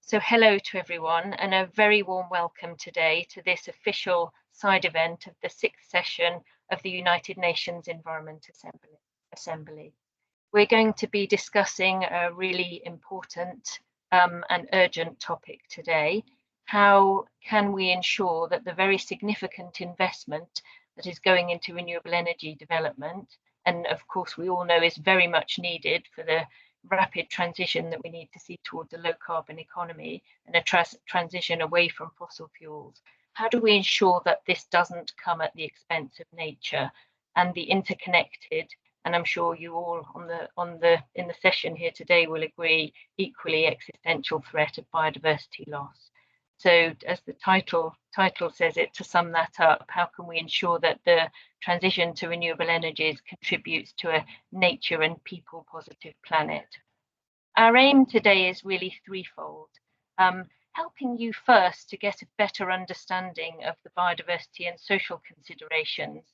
So hello to everyone and a very warm welcome today to this official side event of the 6th session of the United Nations Environment Assembly. We're going to be discussing a really important and urgent topic today. How can we ensure that the very significant investment that is going into renewable energy development, and of course we all know is very much needed for the rapid transition that we need to see towards a low carbon economy and a transition away from fossil fuels. How do we ensure that this doesn't come at the expense of nature and the interconnected, and I'm sure you all in the session here today will agree, equally existential threat of biodiversity loss? So as the title says it, to sum that up, how can we ensure that the transition to renewable energies contributes to a nature and people positive planet? Our aim today is really threefold. Helping you first to get a better understanding of the biodiversity and social considerations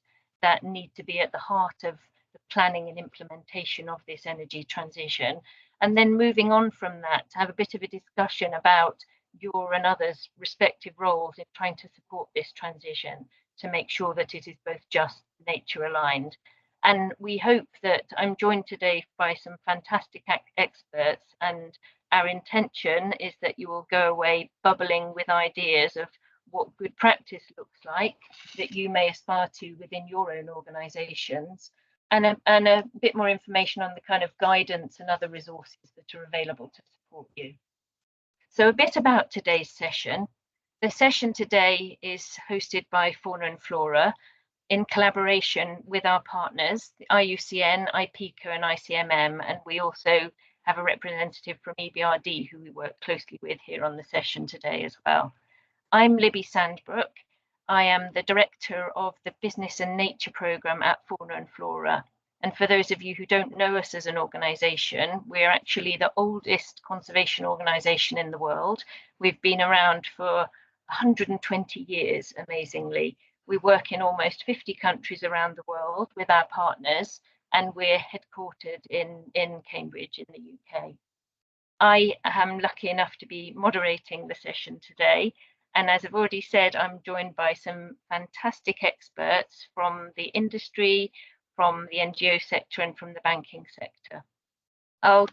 that need to be at the heart of the planning and implementation of this energy transition. And then moving on from that, to have a bit of a discussion about your and others' respective roles in trying to support this transition to make sure that it is both just, nature aligned. And we hope that I'm joined today by some fantastic experts, and our intention is that you will go away bubbling with ideas of what good practice looks like that you may aspire to within your own organisations, and a bit more information on the kind of guidance and other resources that are available to support you. So a bit about today's session. The session today is hosted by Fauna Flora in collaboration with our partners, the IUCN, Ipieca and ICMM, and we also have a representative from EBRD who we work closely with here on the session today as well. I'm Libby Sandbrook. I am the Director of the Business and Nature Programme at Fauna Flora. And for those of you who don't know us as an organisation, we're actually the oldest conservation organisation in the world. We've been around for 120 years, amazingly. We work in almost 50 countries around the world with our partners, and we're headquartered in Cambridge in the UK. I am lucky enough to be moderating the session today. And as I've already said, I'm joined by some fantastic experts from the industry, from the NGO sector and from the banking sector. I'll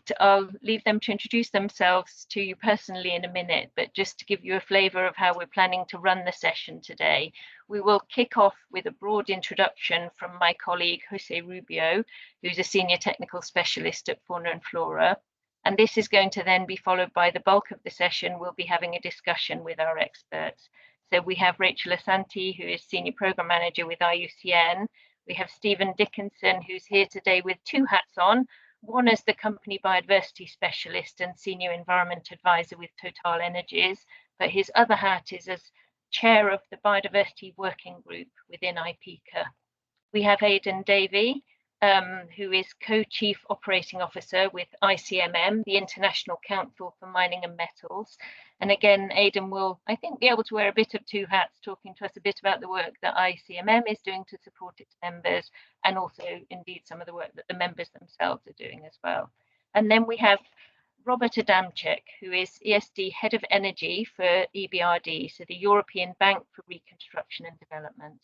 leave them to introduce themselves to you personally in a minute, but just to give you a flavour of how we're planning to run the session today, we will kick off with a broad introduction from my colleague Jose Rubio, who's a senior technical specialist at Fauna Flora. And this is going to then be followed by the bulk of the session. We'll be having a discussion with our experts. So we have Rachel Asante, who is Senior Programme Manager with IUCN. We have Stephen Dickinson, who's here today with two hats on, one as the company biodiversity specialist and senior environment advisor with Total Energies, but his other hat is as chair of the biodiversity working group within Ipieca. We have Aidan Davey, who is co-chief operating officer with ICMM, the International Council for Mining and Metals. And again, Aidan will, I think, be able to wear a bit of two hats, talking to us a bit about the work that ICMM is doing to support its members, and also indeed some of the work that the members themselves are doing as well. And then we have Robert Adamczyk, who is ESD Head of Energy for EBRD, so the European Bank for Reconstruction and Development.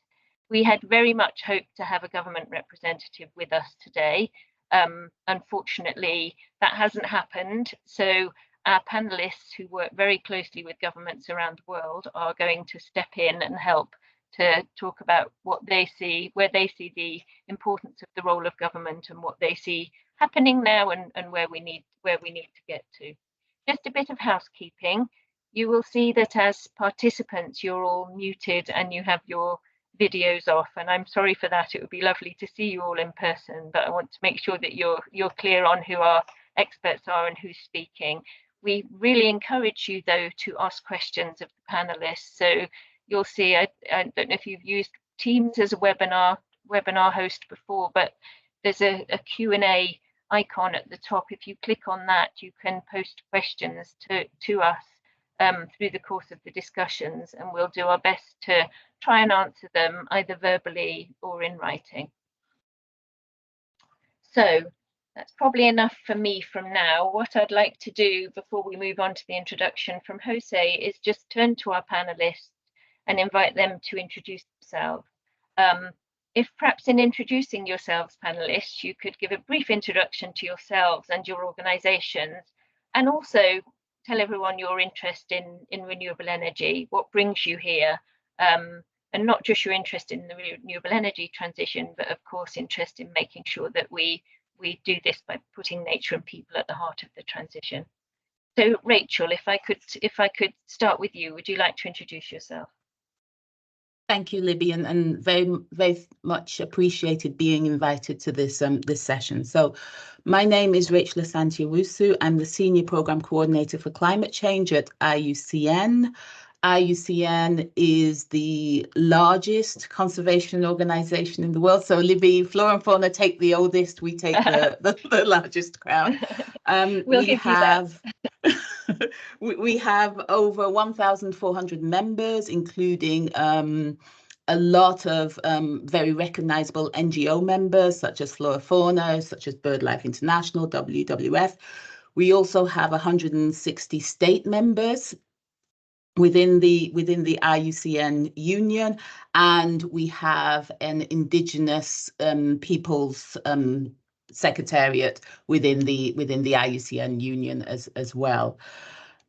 We had very much hoped to have a government representative with us today. Unfortunately, that hasn't happened. So our panelists, who work very closely with governments around the world, are going to step in and help to talk about what they see, where they see the importance of the role of government and what they see happening now and where we need to get to. Just a bit of housekeeping. You will see that as participants, you're all muted and you have your videos off, and I'm sorry for that. It would be lovely to see you all in person, but I want to make sure that you're clear on who our experts are and who's speaking. We really encourage you, though, to ask questions of the panelists. So you'll see, I don't know if you've used Teams as a webinar host before, but there's a Q&A icon at the top. If you click on that, you can post questions to us through the course of the discussions, and we'll do our best to try and answer them either verbally or in writing. So That's probably enough for me from now. What I'd like to do before we move on to the introduction from Jose is just turn to our panelists and invite them to introduce themselves. If perhaps in introducing yourselves, panelists, you could give a brief introduction to yourselves and your organisations, and also tell everyone your interest in renewable energy, what brings you here, and not just your interest in the renewable energy transition, but of course interest in making sure that we do this by putting nature and people at the heart of the transition. So Rachel, if I could start with you, would you like to introduce yourself? Thank you, Libby, and very much appreciated being invited to this this session. So my name is Rachel Asante-Owusu. I'm the Senior Programme Coordinator for Climate Change at IUCN. IUCN is the largest conservation organisation in the world. So Libby, Flora and Fauna take the oldest, we take the largest crown. We'll give you that. We have over 1,400 members, including a lot of very recognisable NGO members, such as Flora Fauna, such as BirdLife International, WWF. We also have 160 state members within the IUCN Union, and we have an Indigenous Peoples Secretariat within the IUCN Union as well.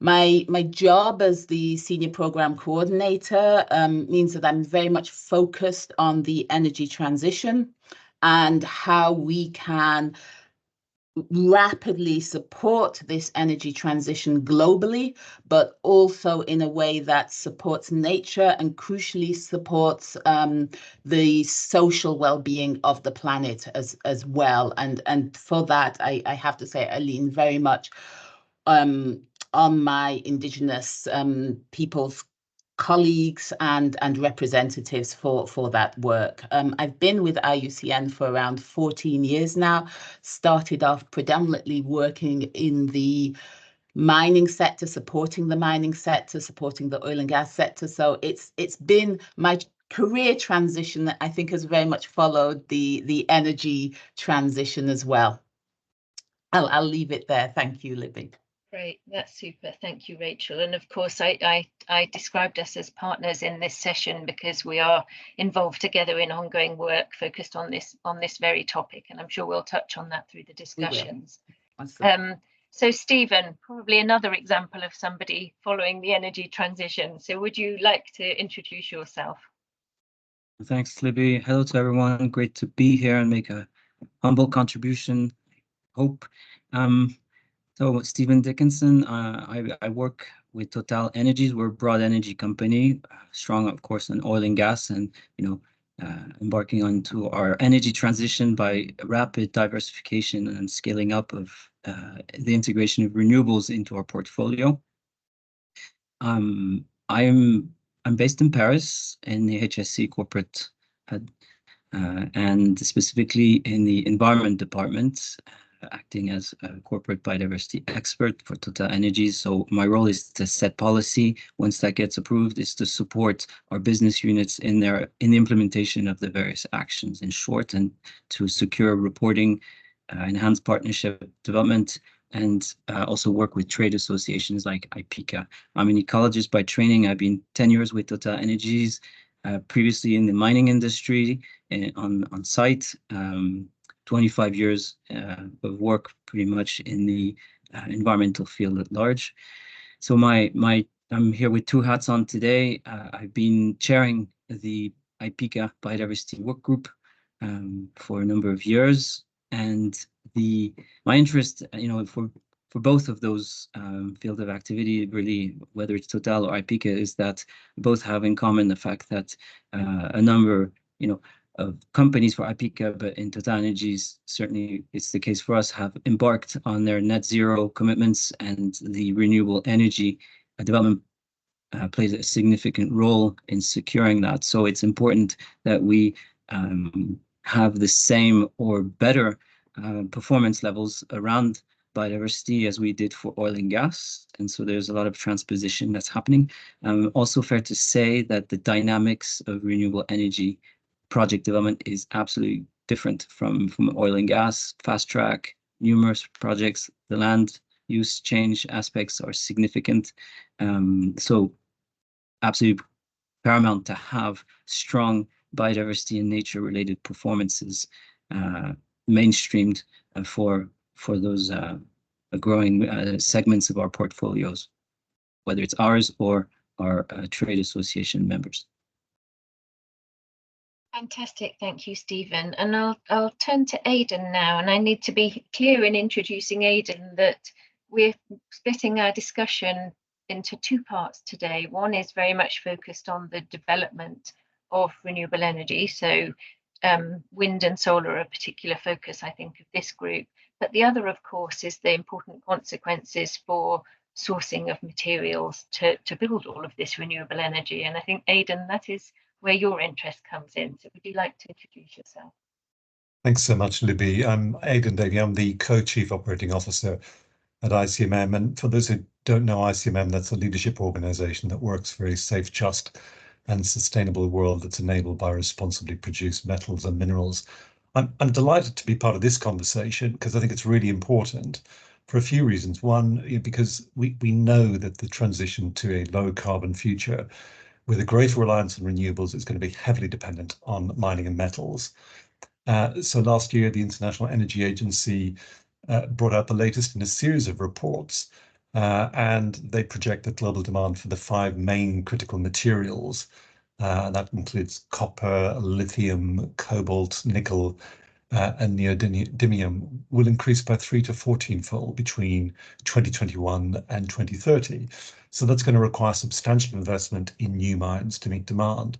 My job as the Senior Programme Coordinator means that I'm very much focused on the energy transition and how we can rapidly support this energy transition globally, but also in a way that supports nature and crucially supports the social well-being of the planet as well. And for that, I have to say, I lean very much on my Indigenous people's colleagues and representatives for that work. I've been with IUCN for around 14 years now, started off predominantly working in the mining sector, supporting the mining sector, supporting the oil and gas sector. So it's been my career transition that I think has very much followed the energy transition as well. I'll leave it there. Thank you, Libby. Great, that's super. Thank you, Rachel. And of course, I described us as partners in this session because we are involved together in ongoing work focused on this very topic, and I'm sure we'll touch on that through the discussions. Awesome. So Stephen, probably another example of somebody following the energy transition. So would you like to introduce yourself? Thanks, Libby. Hello to everyone. Great to be here and make a humble contribution, I hope. So Stephen Dickinson, I work with Total Energies. We're a broad energy company, strong, of course, on oil and gas, and embarking onto our energy transition by rapid diversification and scaling up of the integration of renewables into our portfolio. I'm based in Paris in the HSC corporate, and specifically in the environment department, acting as a corporate biodiversity expert for Total Energies. So my role is to set policy. Once that gets approved, is to support our business units in the implementation of the various actions, in short, and to secure reporting, enhance partnership development, and also work with trade associations like Ipieca. I'm an ecologist by training. I've been 10 years with Total Energies, previously in the mining industry on site. 25 years of work pretty much in the environmental field at large. So I'm here with two hats on today. I've been chairing the Ipieca Biodiversity Work Group for a number of years, and my interest, for both of those field of activity, really, whether it's Total or Ipieca, is that both have in common the fact that a number, of companies for Ipieca, but in Total Energies, certainly it's the case for us, have embarked on their net zero commitments, and the renewable energy development plays a significant role in securing that. So it's important that we have the same or better performance levels around biodiversity as we did for oil and gas. And so there's a lot of transposition that's happening. Also fair to say that the dynamics of renewable energy project development is absolutely different from oil and gas, fast track, numerous projects. The land use change aspects are significant. So absolutely paramount to have strong biodiversity and nature-related performances mainstreamed for those growing segments of our portfolios, whether it's ours or our trade association members. Fantastic, thank you, Stephen. And I'll turn to Aidan now, and I need to be clear in introducing Aidan that we're splitting our discussion into two parts today. One is very much focused on the development of renewable energy, so wind and solar are a particular focus, I think, of this group. But the other, of course, is the important consequences for sourcing of materials to build all of this renewable energy. And I think, Aidan, that is where your interest comes in. So would you like to introduce yourself? Thanks so much, Libby. I'm Aidan Davey. I'm the Co-Chief Operating Officer at ICMM. And for those who don't know ICMM, that's a leadership organization that works for a safe, just and sustainable world that's enabled by responsibly produced metals and minerals. I'm delighted to be part of this conversation because I think it's really important for a few reasons. One, because we know that the transition to a low carbon future with a greater reliance on renewables is going to be heavily dependent on mining and metals. So last year, the International Energy Agency brought out the latest in a series of reports, and they project that global demand for the 5 main critical materials, that includes copper, lithium, cobalt, nickel, and neodymium, will increase by 3 to 14-fold between 2021 and 2030. So that's going to require substantial investment in new mines to meet demand.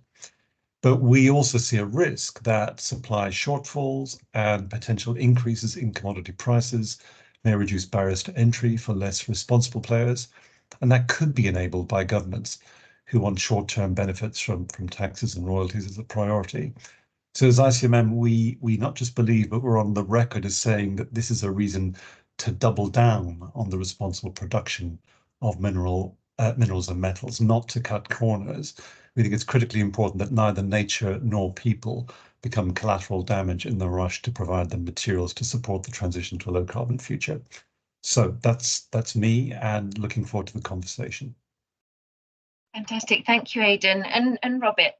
But we also see a risk that supply shortfalls and potential increases in commodity prices may reduce barriers to entry for less responsible players, and that could be enabled by governments who want short-term benefits from taxes and royalties as a priority. So as ICMM, we not just believe, but we're on the record as saying that this is a reason to double down on the responsible production of minerals and metals, not to cut corners. We think it's critically important that neither nature nor people become collateral damage in the rush to provide the materials to support the transition to a low carbon future. So that's me, and looking forward to the conversation. Fantastic, thank you, Aidan. And Robert,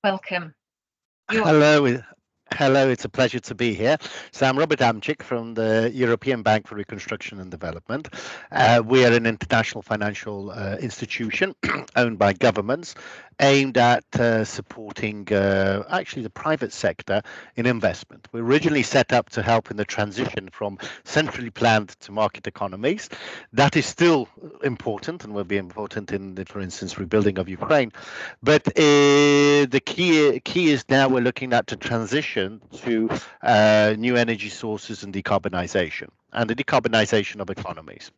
welcome. Hello, it's a pleasure to be here. So I'm Robert Amczyk from the European Bank for Reconstruction and Development. We are an international financial institution owned by governments, aimed at supporting actually the private sector in investment. We originally set up to help in the transition from centrally planned to market economies. That is still important and will be important in, for instance, rebuilding of Ukraine. But the key is now we're looking at the transition to new energy sources and decarbonization, and the decarbonization of economies.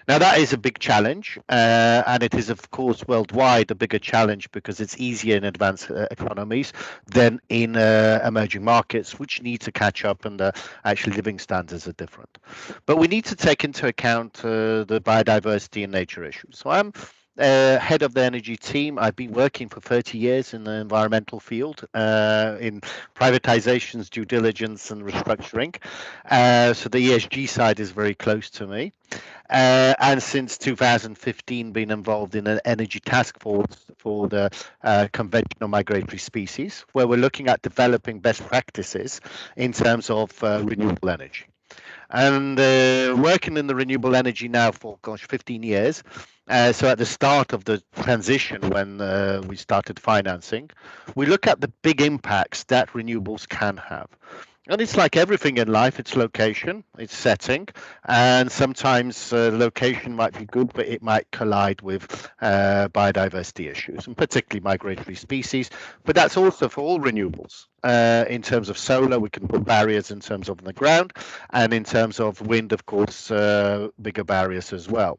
Now that is a big challenge, and it is of course worldwide a bigger challenge because it's easier in advanced economies than in emerging markets, which need to catch up, and actually living standards are different. But we need to take into account the biodiversity and nature issues. So I'm head of the energy team. I've been working for 30 years in the environmental field, in privatizations, due diligence and restructuring. So the ESG side is very close to me. And since 2015 been involved in an energy task force for the conventional migratory species, where we're looking at developing best practices in terms of renewable energy. And working in the renewable energy now for 15 years. So at the start of the transition, when we started financing, we look at the big impacts that renewables can have. And it's like everything in life, it's location, it's setting, and sometimes location might be good, but it might collide with biodiversity issues, and particularly migratory species. But that's also for all renewables. In terms of solar, we can put barriers in terms of the ground, and in terms of wind, of course, bigger barriers as well.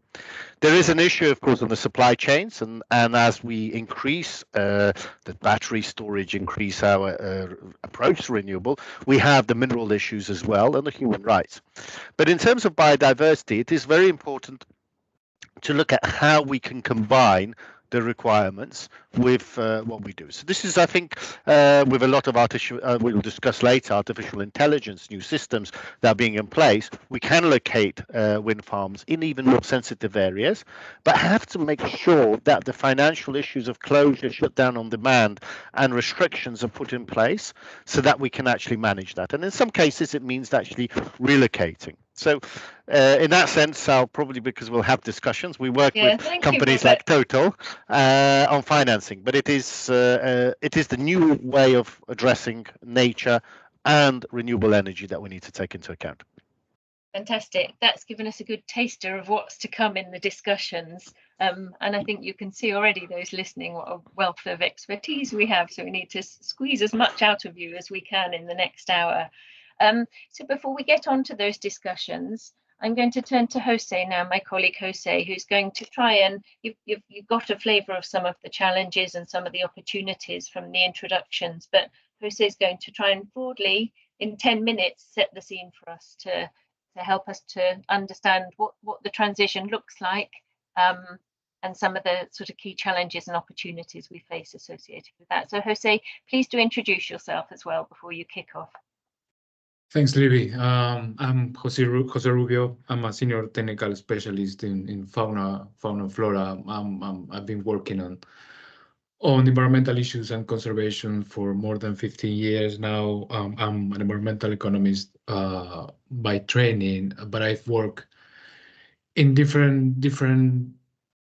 There is an issue, of course, on the supply chains, and as we increase the battery storage, increase our approach to renewable, we have the mineral issues as well, and the human rights. But in terms of biodiversity, it is very important to look at how we can combine the requirements with what we do. So this is, I think, with a lot of we'll discuss later, artificial intelligence, new systems that are being in place, we can locate wind farms in even more sensitive areas, but have to make sure that the financial issues of closure, shutdown on demand, and restrictions are put in place so that we can actually manage that. And in some cases, it means actually relocating. So in that sense, I'll probably, because we'll have discussions, we work with companies like Total on financing, but it is the new way of addressing nature and renewable energy that we need to take into account. Fantastic. That's given us a good taster of what's to come in the discussions. And I think you can see already, those listening, what a wealth of expertise we have. So we need to squeeze as much out of you as we can in the next hour. So before we get on to those discussions, I'm going to turn to Jose now, my colleague Jose, who's going to try and, you've got a flavour of some of the challenges and some of the opportunities from the introductions, but Jose is going to try and broadly, in 10 minutes, set the scene for us to help us to understand what the transition looks like, and some of the sort of key challenges and opportunities we face associated with that. So Jose, please do introduce yourself as well before you kick off. Thanks, Libby. I'm Jose Rubio. I'm a senior technical specialist in Fauna Flora. I've been working on environmental issues and conservation for more than 15 years now. I'm an environmental economist by training, but I've worked in different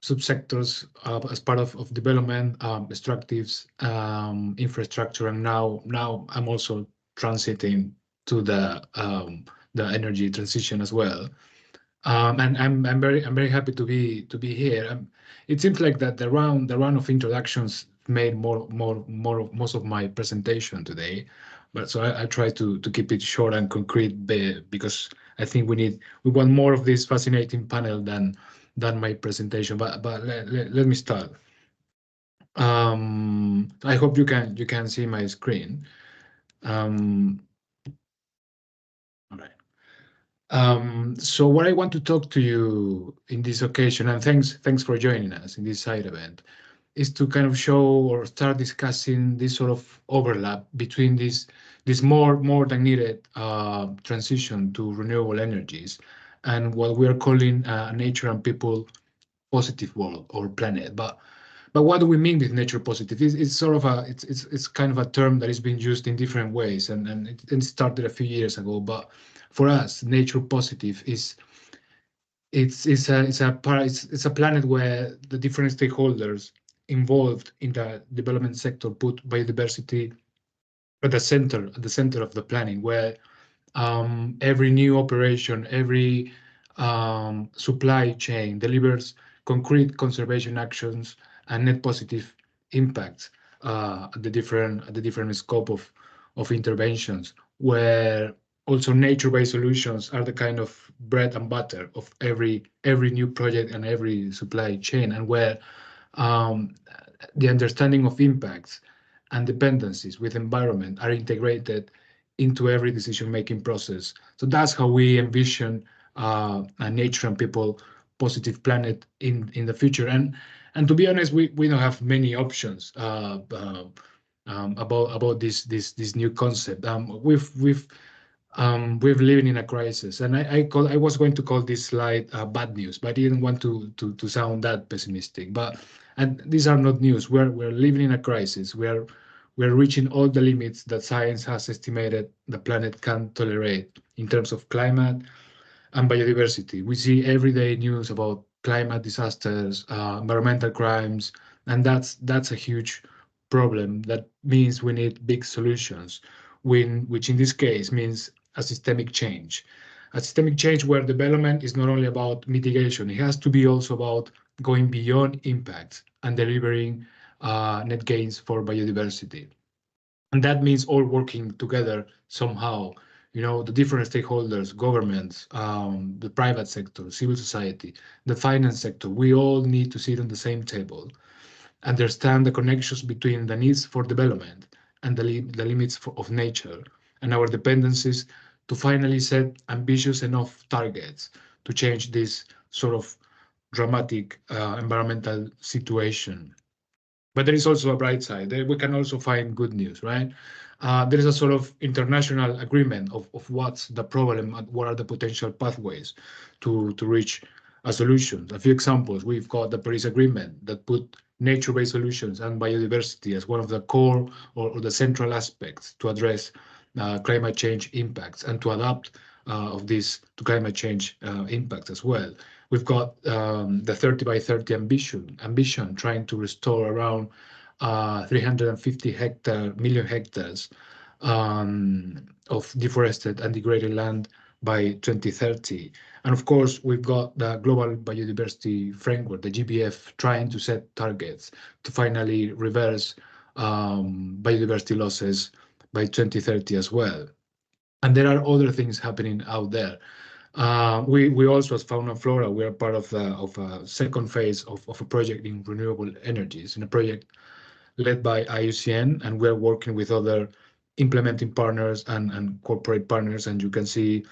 subsectors as part of development, extractives, infrastructure, and now I'm also transiting to the energy transition as well. And I'm very happy to be here. It seems like that the round of introductions made most of my presentation today, but so I try to keep it short and concrete because I think we want more of this fascinating panel than my presentation. But let me start. I hope you can see my screen. All right. So what I want to talk to you in this occasion, and thanks for joining us in this side event, is to kind of show or start discussing this sort of overlap between this more than needed transition to renewable energies and what we are calling nature and people positive world or planet. But what do we mean with nature positive? It's sort of it's kind of a term that is being used in different ways, and it started a few years ago. But for us, nature positive is it's a planet where the different stakeholders involved in the development sector put biodiversity at the center of the planning, where every new operation, every supply chain delivers concrete conservation actions and net positive impacts at the different scope of interventions, where also nature-based solutions are the kind of bread and butter of every new project and every supply chain, and where the understanding of impacts and dependencies with environment are integrated into every decision-making process. So that's how we envision a nature and people positive planet in the future. And to be honest, we don't have many options about this new concept. We're living in a crisis, and I was going to call this slide bad news, but I didn't want to sound that pessimistic. And these are not news. We're living in a crisis. We're reaching all the limits that science has estimated the planet can tolerate in terms of climate and biodiversity. We see everyday news about climate disasters, environmental crimes, and that's a huge problem. That means we need big solutions, which in this case means a systemic change. A systemic change where development is not only about mitigation, it has to be also about going beyond impacts and delivering net gains for biodiversity. And that means all working together somehow. You know, the different stakeholders, governments, the private sector, civil society, the finance sector, we all need to sit on the same table, understand the connections between the needs for development and the limits of nature and our dependencies, to finally set ambitious enough targets to change this sort of dramatic environmental situation. But there is also a bright side. We can also find good news, right? There is a sort of international agreement of what's the problem and what are the potential pathways to reach a solution. A few examples: we've got the Paris Agreement that put nature-based solutions and biodiversity as one of the core or the central aspects to address climate change impacts and to adapt of this to climate change impacts as well. We've got the 30 by 30 ambition trying to restore around 350 million hectares of deforested and degraded land by 2030. And of course, we've got the Global Biodiversity Framework, the GBF, trying to set targets to finally reverse biodiversity losses by 2030 as well. And there are other things happening out there. We also, as Fauna Flora, we are part of a second phase of a project in renewable energies, in a project led by IUCN, and we're working with other implementing partners and corporate partners. And you can see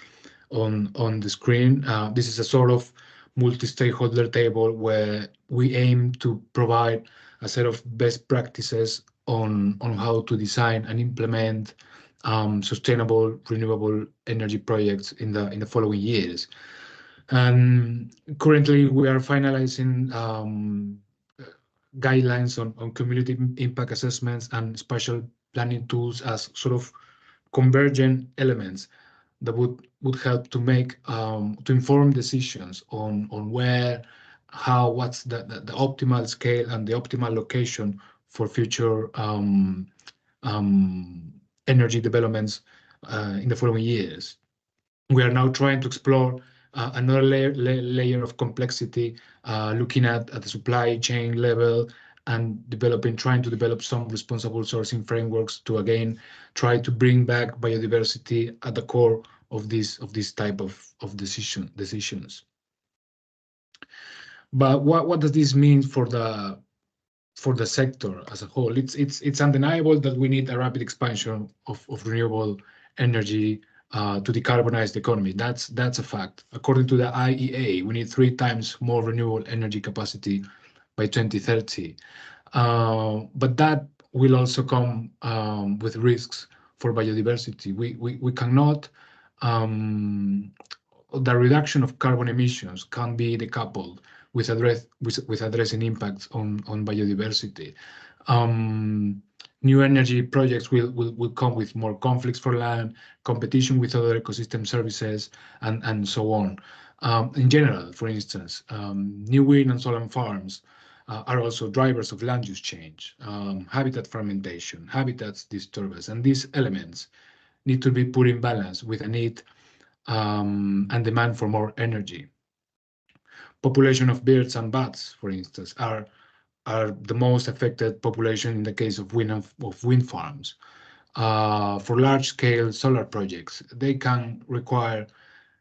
on the screen, this is a sort of multi-stakeholder table where we aim to provide a set of best practices on how to design and implement sustainable renewable energy projects in the following years. And currently we are finalizing guidelines on cumulative impact assessments and spatial planning tools as sort of convergent elements that would help to make to inform decisions on where, how, what's the optimal scale and the optimal location for future energy developments in the following years. We are now trying to explore another layer of complexity, looking at the supply chain level and trying to develop some responsible sourcing frameworks to again try to bring back biodiversity at the core of this type of decisions. But what does this mean for the sector as a whole? It's undeniable that we need a rapid expansion of renewable energy to decarbonize the economy. That's a fact. According to the IEA, we need 3 times more renewable energy capacity by 2030. But that will also come with risks for biodiversity. We cannot, the reduction of carbon emissions can be decoupled with addressing impacts on biodiversity. New energy projects will come with more conflicts for land, competition with other ecosystem services, and so on. In general, for instance, new wind and solar farms are also drivers of land use change, habitat fragmentation, habitats disturbance, and these elements need to be put in balance with a need and demand for more energy. Population of birds and bats, for instance, are the most affected population in the case of wind farms. For large-scale solar projects, they can require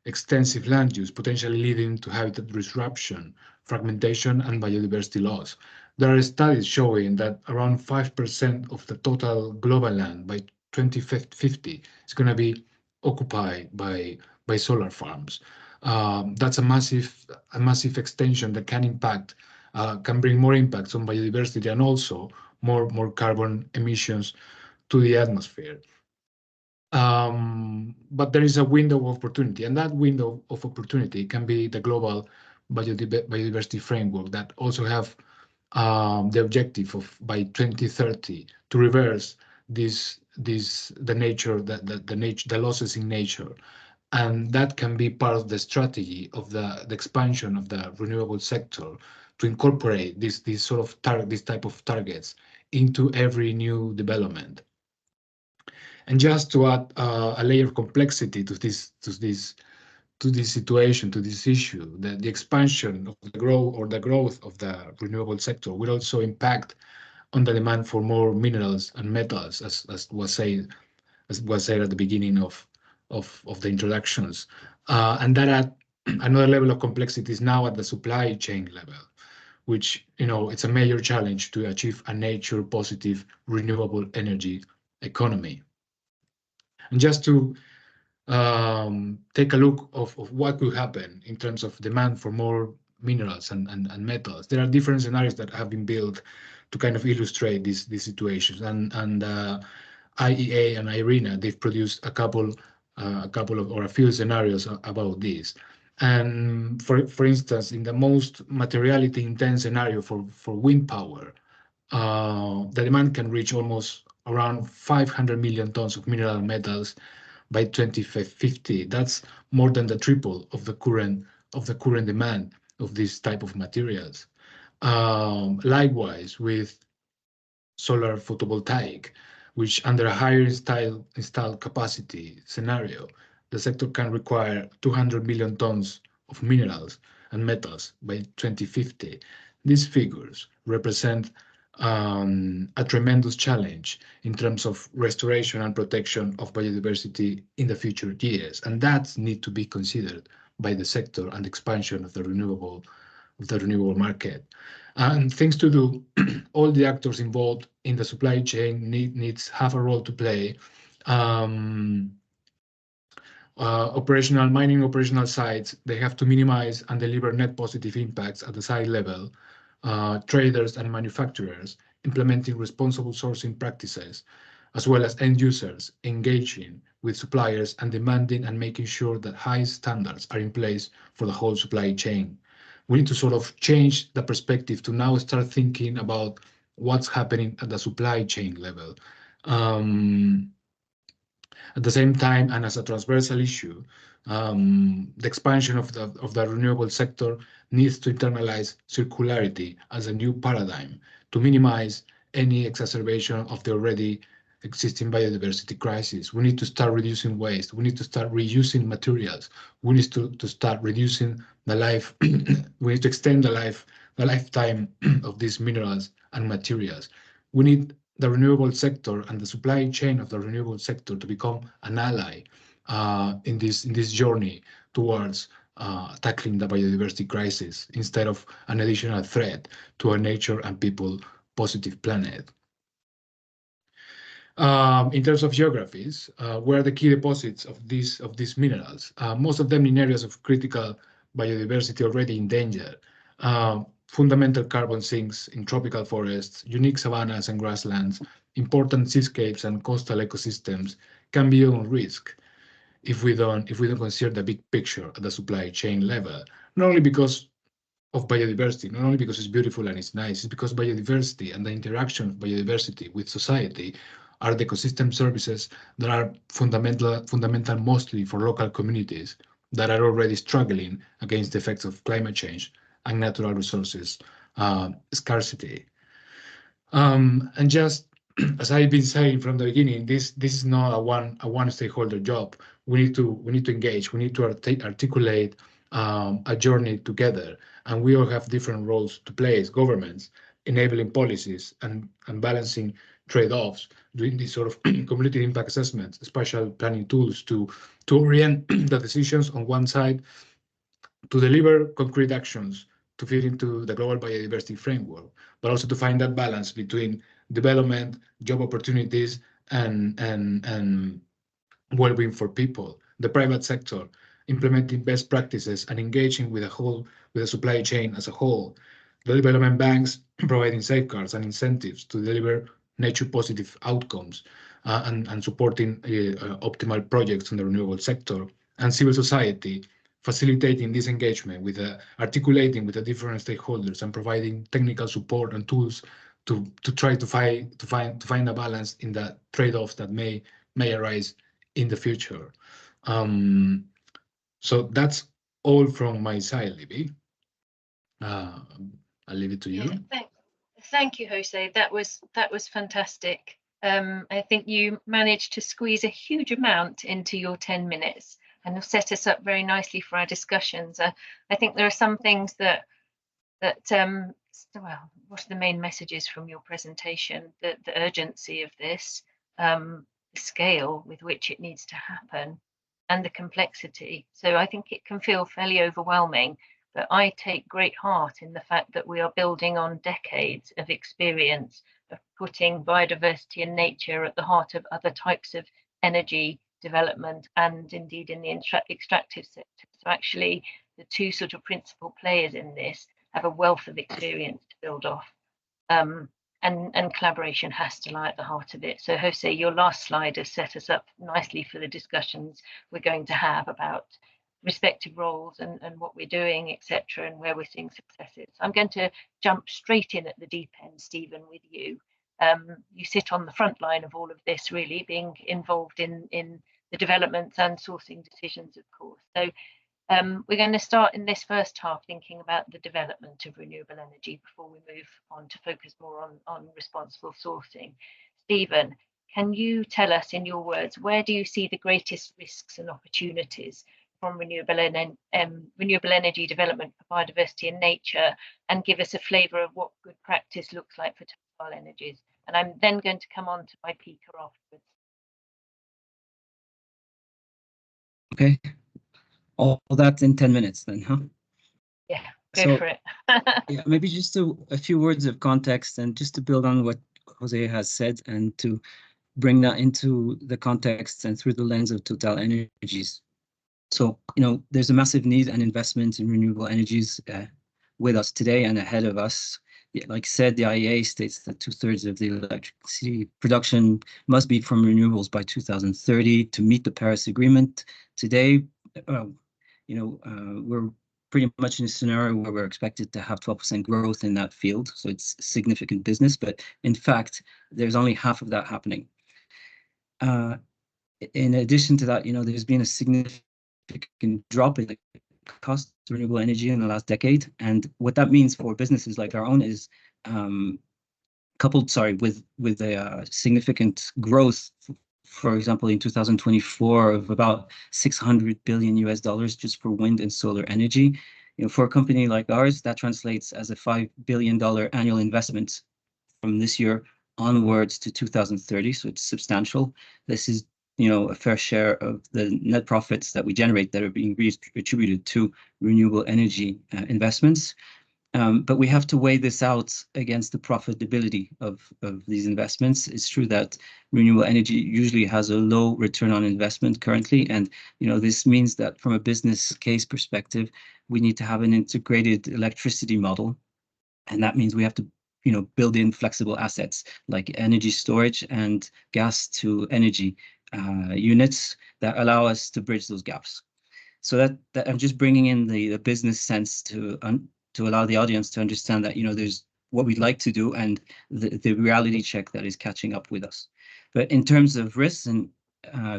extensive land use, potentially leading to habitat disruption, fragmentation, and biodiversity loss. There are studies showing that around 5% of the total global land by 2050 is going to be occupied by solar farms. That's a massive extension that can bring more impacts on biodiversity and also more carbon emissions to the atmosphere. But there is a window of opportunity, and that window of opportunity can be the global biodiversity framework that also have the objective of by 2030 to reverse the losses in nature. And that can be part of the strategy of the expansion of the renewable sector to incorporate this type of targets into every new development. And just to add a layer of complexity to this situation, to this issue, the expansion of the growth of the renewable sector will also impact on the demand for more minerals and metals, as was said at the beginning of the introductions, and that another level of complexity is now at the supply chain level, which it's a major challenge to achieve a nature positive renewable energy economy. And just to take a look of what could happen in terms of demand for more minerals and metals. There are different scenarios that have been built to kind of illustrate these situations. And IEA and IRENA, they've produced a couple of or a few scenarios about this. And for instance, in the most materiality intense scenario for wind power, the demand can reach almost around 500 million tons of mineral metals by 2050. That's more than the triple of the current demand of this type of materials. Likewise, with solar photovoltaic, which under a higher installed capacity scenario, the sector can require 200 million tons of minerals and metals by 2050. These figures represent a tremendous challenge in terms of restoration and protection of biodiversity in the future years, and that needs to be considered by the sector and expansion of the renewable market. And things to do, all the actors involved in the supply chain needs have a role to play. Mining operational sites, they have to minimize and deliver net positive impacts at the site level. Traders and manufacturers implementing responsible sourcing practices, as well as end users engaging with suppliers and demanding and making sure that high standards are in place for the whole supply chain. We need to sort of change the perspective to now start thinking about what's happening at the supply chain level. At the same time, and as a transversal issue, the expansion of the renewable sector needs to internalize circularity as a new paradigm to minimize any exacerbation of the already existing biodiversity crisis. We need to start reducing waste. We need to start reusing materials. We need to start reducing the life. We need to extend the lifetime of these minerals and materials. We need the renewable sector and the supply chain of the renewable sector to become an ally in this journey towards tackling the biodiversity crisis instead of an additional threat to a nature and people positive planet. In terms of geographies, where are the key deposits of these minerals? Most of them in areas of critical biodiversity already endangered. Fundamental carbon sinks in tropical forests, unique savannas and grasslands, important seascapes and coastal ecosystems can be on risk if we don't consider the big picture at the supply chain level. Not only because of biodiversity, not only because it's beautiful and it's nice, it's because biodiversity and the interaction of biodiversity with society are the ecosystem services that are fundamental mostly for local communities that are already struggling against the effects of climate change and natural resources scarcity. And just as I've been saying from the beginning, this is not a one stakeholder job. We need to engage. We need to articulate a journey together, and we all have different roles to play as governments, enabling policies and balancing trade-offs, doing these sort of community impact assessments, spatial planning tools to orient the decisions on one side, to deliver concrete actions to fit into the global biodiversity framework, but also to find that balance between development, job opportunities, and well-being for people. The private sector implementing best practices and engaging with the supply chain as a whole. The development banks providing safeguards and incentives to deliver nature-positive outcomes and supporting optimal projects in the renewable sector, and civil society facilitating this engagement with articulating with the different stakeholders and providing technical support and tools to try to find a balance in the trade-offs that may arise in the future. So that's all from my side, Libby. I'll leave it to you. Yeah, thank you, Jose. That was fantastic. I think you managed to squeeze a huge amount into your 10 minutes and have set us up very nicely for our discussions. I think there are some things that well, what are the main messages from your presentation? The urgency of this, the scale with which it needs to happen, and the complexity. So I think it can feel fairly overwhelming, but I take great heart in the fact that we are building on decades of experience of putting biodiversity and nature at the heart of other types of energy development and indeed in the extractive sector. So actually the two sort of principal players in this have a wealth of experience to build off. And collaboration has to lie at the heart of it. So Jose, your last slide has set us up nicely for the discussions we're going to have about respective roles and what we're doing, etc., and where we're seeing successes. I'm going to jump straight in at the deep end, Stephen, with you. You sit on the front line of all of this, really, being involved in the developments and sourcing decisions, of course. So we're going to start in this first half thinking about the development of renewable energy before we move on to focus more on responsible sourcing. Stephen, can you tell us in your words, where do you see the greatest risks and opportunities from renewable energy development for biodiversity and nature, and give us a flavour of what good practice looks like for Total Energies? And I'm then going to come on to Ipieca afterwards. Okay. All that in 10 minutes then, huh? Yeah, go for it. Yeah, maybe just a few words of context, and just to build on what Jose has said, and to bring that into the context and through the lens of Total Energies. So, there's a massive need and investment in renewable energies with us today and ahead of us. Yeah, like said, the IEA states that 2/3 of the electricity production must be from renewables by 2030 to meet the Paris Agreement. Today, we're pretty much in a scenario where we're expected to have 12% growth in that field. So it's significant business, but in fact, there's only half of that happening. In addition to that, there's been a significant drop in the cost of renewable energy in the last decade. And what that means for businesses like our own is coupled, with a significant growth, for example, in 2024 of about $600 billion just for wind and solar energy. For a company like ours, that translates as a $5 billion annual investment from this year onwards to 2030. So it's substantial. This is, a fair share of the net profits that we generate that are being attributed to renewable energy investments. But we have to weigh this out against the profitability of these investments. It's true that renewable energy usually has a low return on investment currently. And, this means that from a business case perspective, we need to have an integrated electricity model. And that means we have to, build in flexible assets like energy storage and gas to energy units that allow us to bridge those gaps. So that I'm just bringing in the business sense to allow the audience to understand that, there's what we'd like to do and the reality check that is catching up with us. But in terms of risks and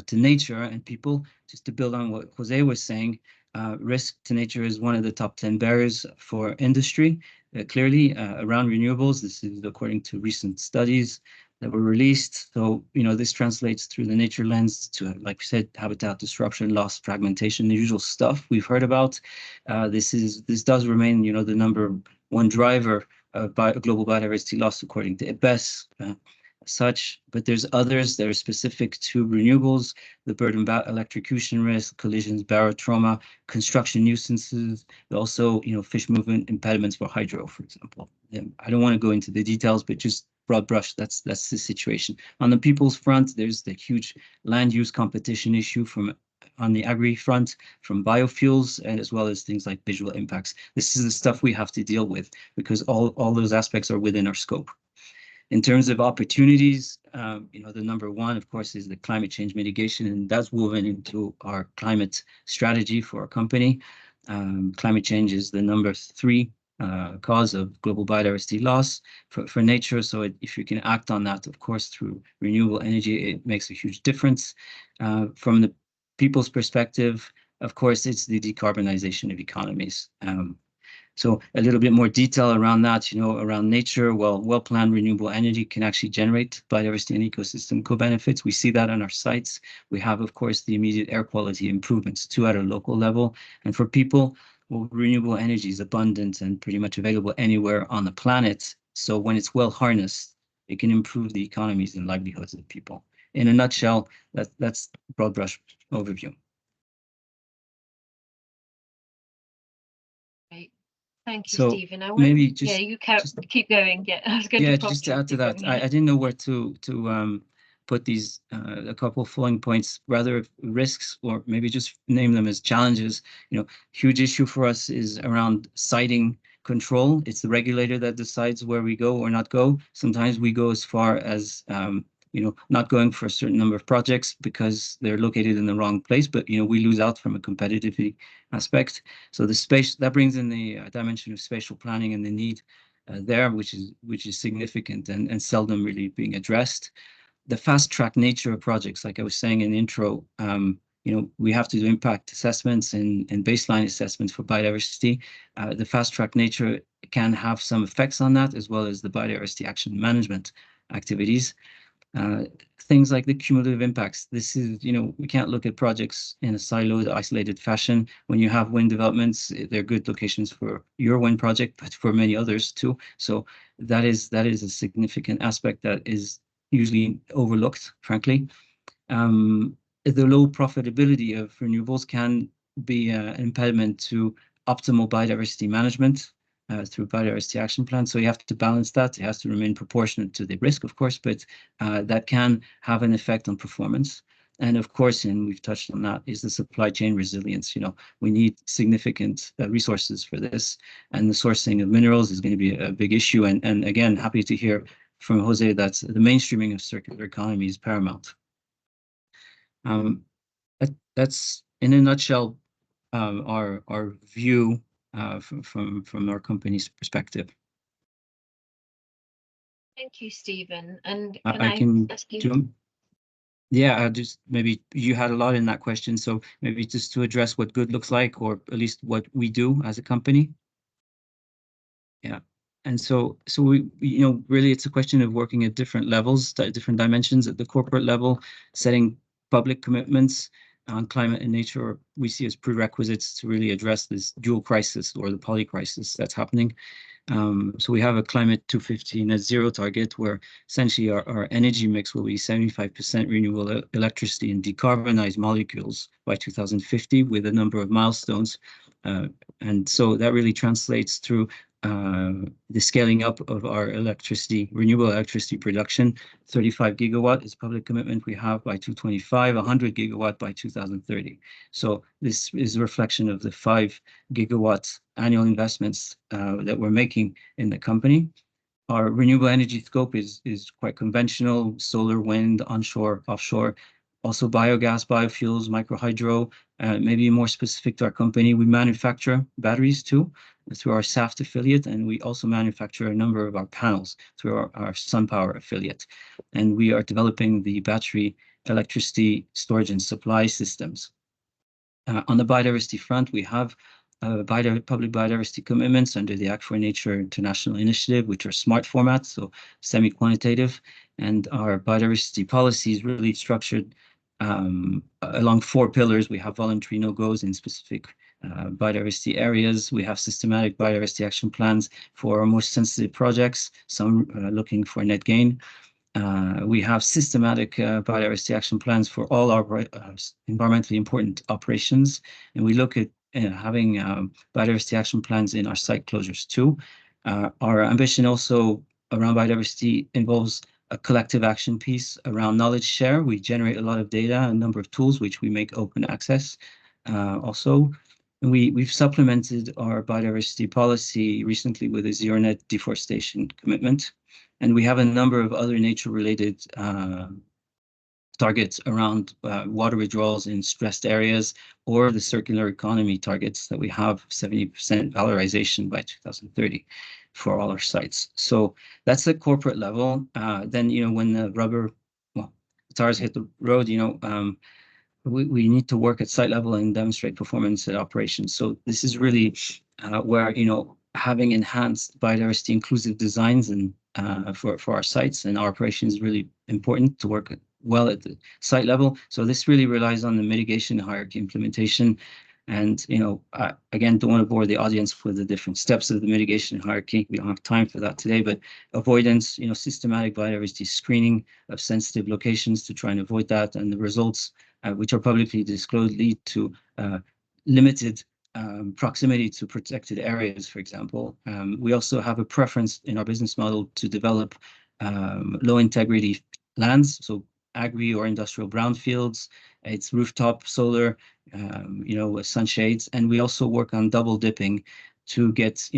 to nature and people, just to build on what Jose was saying, risk to nature is one of the top 10 barriers for industry. Clearly, around renewables, this is according to recent studies that were released. So, this translates through the nature lens to, like we said, habitat disruption, loss, fragmentation, the usual stuff we've heard about. This does remain, the number one driver of global biodiversity loss, according to IBES. Such, but there's others that are specific to renewables, the bird and bat electrocution risk, collisions, barotrauma, construction nuisances, but also, fish movement impediments for hydro, for example. I don't want to go into the details, but just broad brush, that's the situation. On the people's front, there's the huge land use competition issue on the agri front, from biofuels, and as well as things like visual impacts. This is the stuff we have to deal with because all those aspects are within our scope. In terms of opportunities, the number one, of course, is the climate change mitigation, and that's woven into our climate strategy for our company. Climate change is the number 3 cause of global biodiversity loss for nature. So if you can act on that, of course, through renewable energy, it makes a huge difference. From the people's perspective, of course, it's the decarbonization of economies. So a little bit more detail around that, around nature. Well-planned renewable energy can actually generate biodiversity and ecosystem co-benefits. We see that on our sites. We have, of course, the immediate air quality improvements too at a local level. And for people, renewable energy is abundant and pretty much available anywhere on the planet. So when it's well harnessed, it can improve the economies and livelihoods of people. In a nutshell, that's broad brush overview. Thank you, So Stephen. maybe just you keep going. Yeah, I was going to prompt just to you add to that, going. I didn't know where to put these a couple flowing points, rather risks, or maybe just name them as challenges. Huge issue for us is around siting control. It's the regulator that decides where we go or not go. Sometimes we go as far as not going for a certain number of projects because they're located in the wrong place, but we lose out from a competitivity aspect. So the space that brings in the dimension of spatial planning and the need there, which is significant and seldom really being addressed. The fast track nature of projects, like I was saying in the intro, we have to do impact assessments and baseline assessments for biodiversity. The fast track nature can have some effects on that, as well as the biodiversity action management activities. Things like the cumulative impacts. This is, we can't look at projects in a siloed, isolated fashion. When you have wind developments, they're good locations for your wind project, but for many others too. So that is a significant aspect that is usually overlooked, frankly. The low profitability of renewables can be an impediment to optimal biodiversity management through biodiversity action plans. So you have to balance that. It has to remain proportionate to the risk, of course, but that can have an effect on performance. And of course, and we've touched on that, is the supply chain resilience. We need significant resources for this, and the sourcing of minerals is going to be a big issue. And again, happy to hear from Jose that the mainstreaming of circular economy is paramount. That's in a nutshell our view from our company's perspective. Thank you, Stephen. And I can do. Yeah, just maybe you had a lot in that question, so maybe just to address what good looks like, or at least what we do as a company. Yeah. And so we, really it's a question of working at different levels, different dimensions. At the corporate level, setting public commitments on climate and nature we see as prerequisites to really address this dual crisis, or the poly crisis that's happening. So we have a climate 250 net zero target, where essentially our energy mix will be 75% renewable electricity and decarbonized molecules by 2050, with a number of milestones. And so that really translates through the scaling up of our renewable electricity production. 35 gigawatt is public commitment we have by 2025, 100 gigawatt by 2030. So this is a reflection of the 5 gigawatts annual investments that we're making in the company. Our renewable energy scope is quite conventional: solar, wind, onshore, offshore, also biogas, biofuels, microhydro. Maybe more specific to our company, we manufacture batteries too through our SAFT affiliate, and we also manufacture a number of our panels through our SunPower affiliate. And we are developing the battery electricity storage and supply systems. On the biodiversity front, we have public biodiversity commitments under the Act for Nature International Initiative, which are smart formats, so semi-quantitative. And our biodiversity policy is really structured along 4 pillars. We have voluntary no-goes in specific biodiversity areas. We have systematic biodiversity action plans for our most sensitive projects, some looking for net gain. We have systematic biodiversity action plans for all our environmentally important operations, and we look at having biodiversity action plans in our site closures too. Our ambition also around biodiversity involves a collective action piece around knowledge share. We generate a lot of data, a number of tools which we make open access also. And we've supplemented our biodiversity policy recently with a zero net deforestation commitment. And we have a number of other nature-related targets around water withdrawals in stressed areas, or the circular economy targets that we have 70% valorization by 2030 for all our sites. So that's the corporate level. Then, when the tires hit the road, we need to work at site level and demonstrate performance at operations. So this is really where, having enhanced biodiversity inclusive designs and for our sites and our operations is really important to work well at the site level. So this really relies on the mitigation hierarchy implementation. And, again, don't want to bore the audience with the different steps of the mitigation hierarchy. We don't have time for that today, but avoidance, systematic biodiversity screening of sensitive locations to try and avoid that. And the results, which are publicly disclosed, lead to limited proximity to protected areas, for example. We also have a preference in our business model to develop low integrity lands, so agri or industrial brownfields. It's rooftop solar, with sunshades, and we also work on double dipping to get,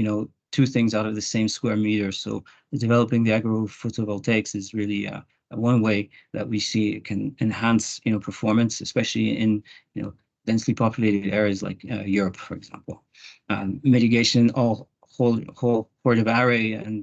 two things out of the same square meter. So developing the agro photovoltaics is really one way that we see it can enhance, performance, especially in, densely populated areas like Europe, for example. Mitigation, whole horde of array and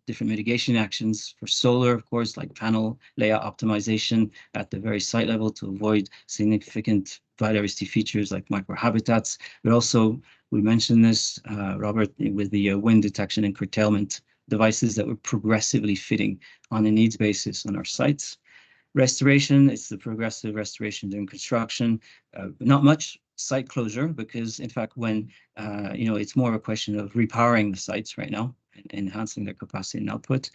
different mitigation actions for solar, of course, like panel layout optimization at the very site level to avoid significant biodiversity features like microhabitats. But also, we mentioned this, Robert, with the wind detection and curtailment devices that we're progressively fitting on a needs basis on our sites. Restoration, it's the progressive restoration during construction. Not much site closure because, in fact, when, it's more a question of repowering the sites right now and enhancing their capacity and output.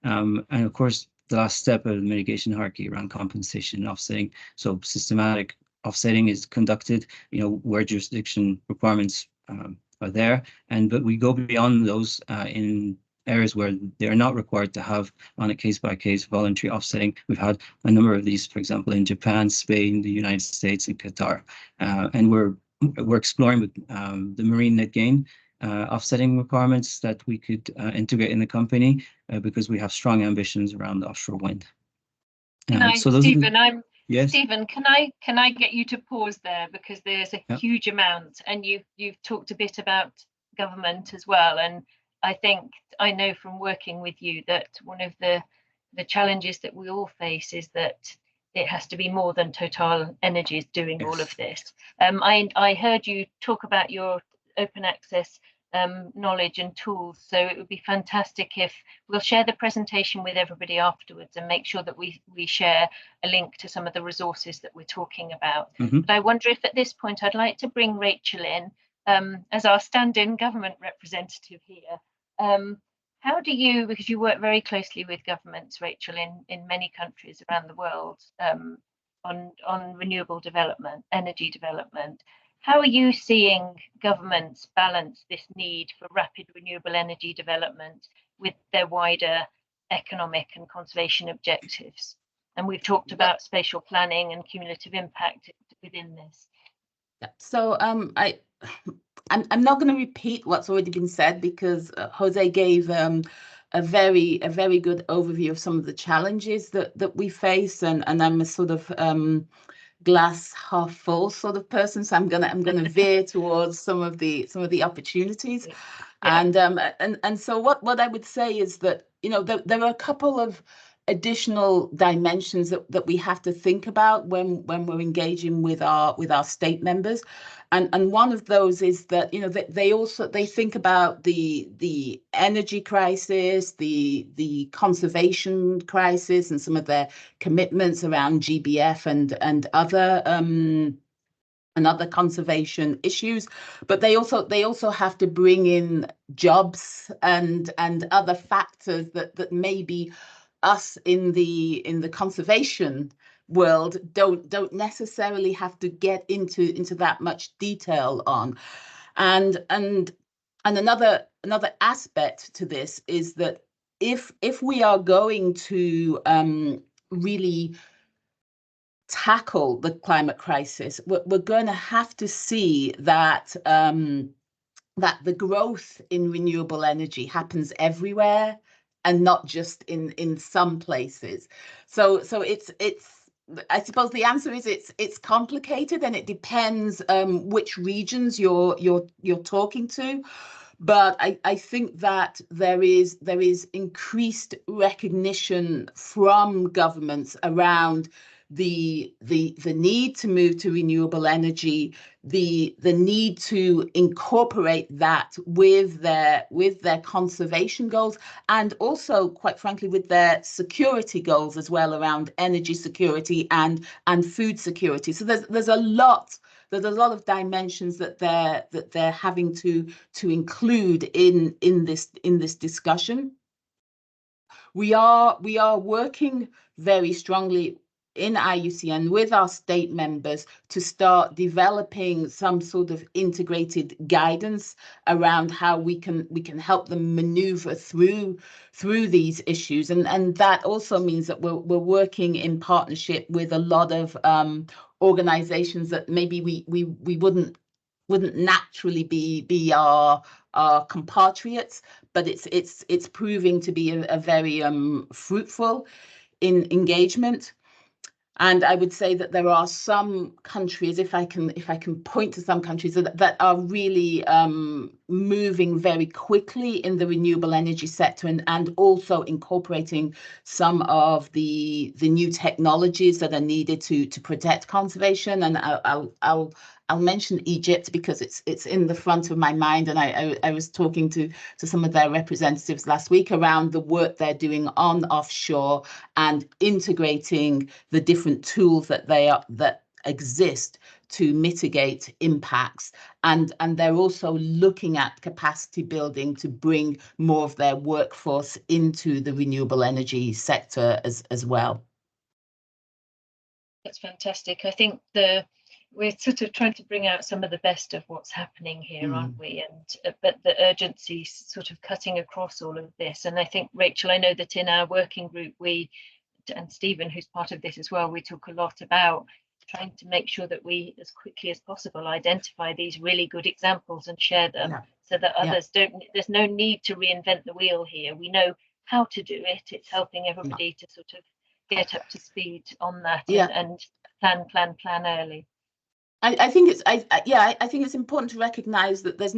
And of course, the last step of the mitigation hierarchy around compensation and offsetting. So systematic offsetting is conducted, where jurisdiction requirements are there. But we go beyond those in areas where they're not required to have on a case-by-case voluntary offsetting. We've had a number of these, for example, in Japan, Spain, the United States, and Qatar. And we're exploring with the marine net gain offsetting requirements that we could integrate in the company because we have strong ambitions around offshore wind. Stephen, Yes. Stephen, can I get you to pause there, because there's a huge amount, and you've talked a bit about government as well, and I know from working with you that one of the challenges that we all face is that it has to be more than Total Energies doing all of this. I heard you talk about your open access knowledge and tools, so it would be fantastic if we'll share the presentation with everybody afterwards and make sure that we share a link to some of the resources that we're talking about. But I wonder if at this point I'd like to bring Rachel in as our stand-in government representative here. How do you, because you work very closely with governments, Rachel, in many countries around the world on renewable development, energy development, how are you seeing governments balance this need for rapid renewable energy development with their wider economic and conservation objectives? And we've talked about spatial planning and cumulative impact within this. So I'm not going to repeat what's already been said, because Jose gave a very good overview of some of the challenges that we face, and I'm a sort of glass half full sort of person, so I'm gonna veer towards some of the opportunities. Yeah. And so what I would say is that there are a couple of additional dimensions that we have to think about when we're engaging with our state members, and one of those is that they think about the energy crisis, the conservation crisis, and some of their commitments around GBF and other conservation issues, but they also have to bring in jobs and other factors that maybe us in the conservation world don't necessarily have to get into that much detail on. And another aspect to this is that if we are going to really tackle the climate crisis, we're going to have to see that that the growth in renewable energy happens everywhere and not just in some places. So it's I suppose the answer is it's complicated, and it depends which regions you're talking to. But I think that there is increased recognition from governments around the need to move to renewable energy, the need to incorporate that with their conservation goals, and also, quite frankly, with their security goals as well, around energy security and food security. So there's a lot of dimensions that they're having to include in this discussion. We are working very strongly in IUCN with our state members to start developing some sort of integrated guidance around how we can help them maneuver through these issues, and that also means that we're working in partnership with a lot of organizations that maybe we wouldn't naturally be our compatriots, but it's proving to be a very fruitful engagement. And I would say that there are some countries, if I can point to some countries that are really moving very quickly in the renewable energy sector, and also incorporating some of the new technologies that are needed to protect conservation. And I'll mention Egypt because it's in the front of my mind, and I was talking to some of their representatives last week around the work they're doing on offshore and integrating the different tools that exist to mitigate impacts, and they're also looking at capacity building to bring more of their workforce into the renewable energy sector as well. That's fantastic. I think we're sort of trying to bring out some of the best of what's happening here, aren't we? And but the urgency sort of cutting across all of this. And I think, Rachel, I know that in our working group, and Stephen, who's part of this as well, we talk a lot about trying to make sure that we, as quickly as possible, identify these really good examples and share them, so that others don't. There's no need to reinvent the wheel here. We know how to do it. It's helping everybody to sort of get up to speed on that and plan early. I think it's important to recognize that there's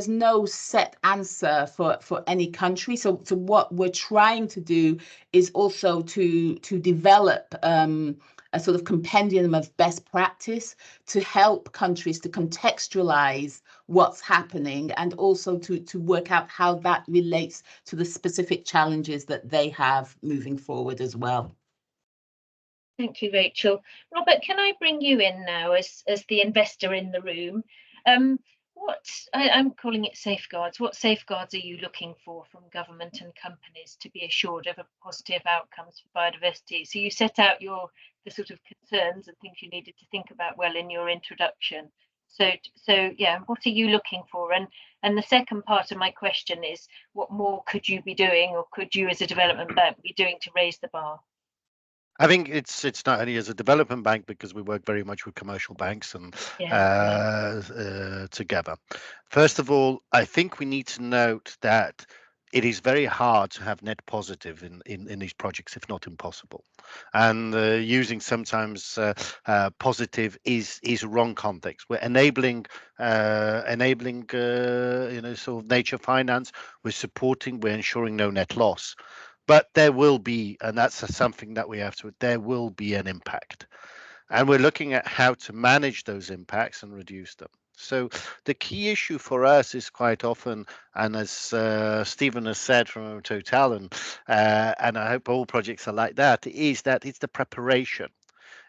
no set answer for any country. So what we're trying to do is also to develop a sort of compendium of best practice to help countries to contextualize what's happening, and also to work out how that relates to the specific challenges that they have moving forward as well. Thank you, Rachel. Robert, can I bring you in now as the investor in the room? I'm calling it safeguards. What safeguards are you looking for from government and companies to be assured of positive outcomes for biodiversity? So you set out the sort of concerns and things you needed to think about well in your introduction. So yeah, what are you looking for? And the second part of my question is, what more could you be doing, or could you as a development bank be doing to raise the bar? I think it's not only as a development bank, because we work very much with commercial banks and together. First of all, I think we need to note that it is very hard to have net positive in these projects, if not impossible. And using sometimes positive is a wrong context. We're enabling sort of nature finance. We're supporting. We're ensuring no net loss. But there will be, and that's something that we have to, there will be an impact. And we're looking at how to manage those impacts and reduce them. So the key issue for us is quite often, and as Stephen has said from Total, and I hope all projects are like that, is that it's the preparation.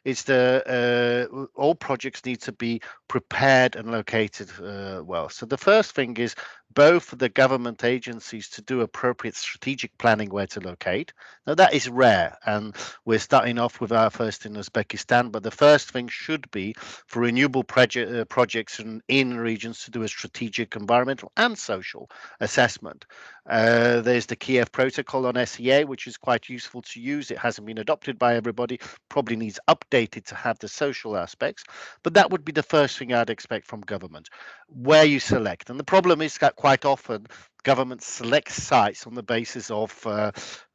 It's all projects need to be prepared and located well. So the first thing is both the government agencies to do appropriate strategic planning where to locate. Now that is rare, and we're starting off with our first in Uzbekistan, but the first thing should be for renewable projects in regions to do a strategic environmental and social assessment. There's the Kiev Protocol on SEA, which is quite useful to use. It hasn't been adopted by everybody, probably needs updated to have the social aspects, but that would be the first thing I'd expect from government, where you select. And the problem is that quite often government selects sites on the basis of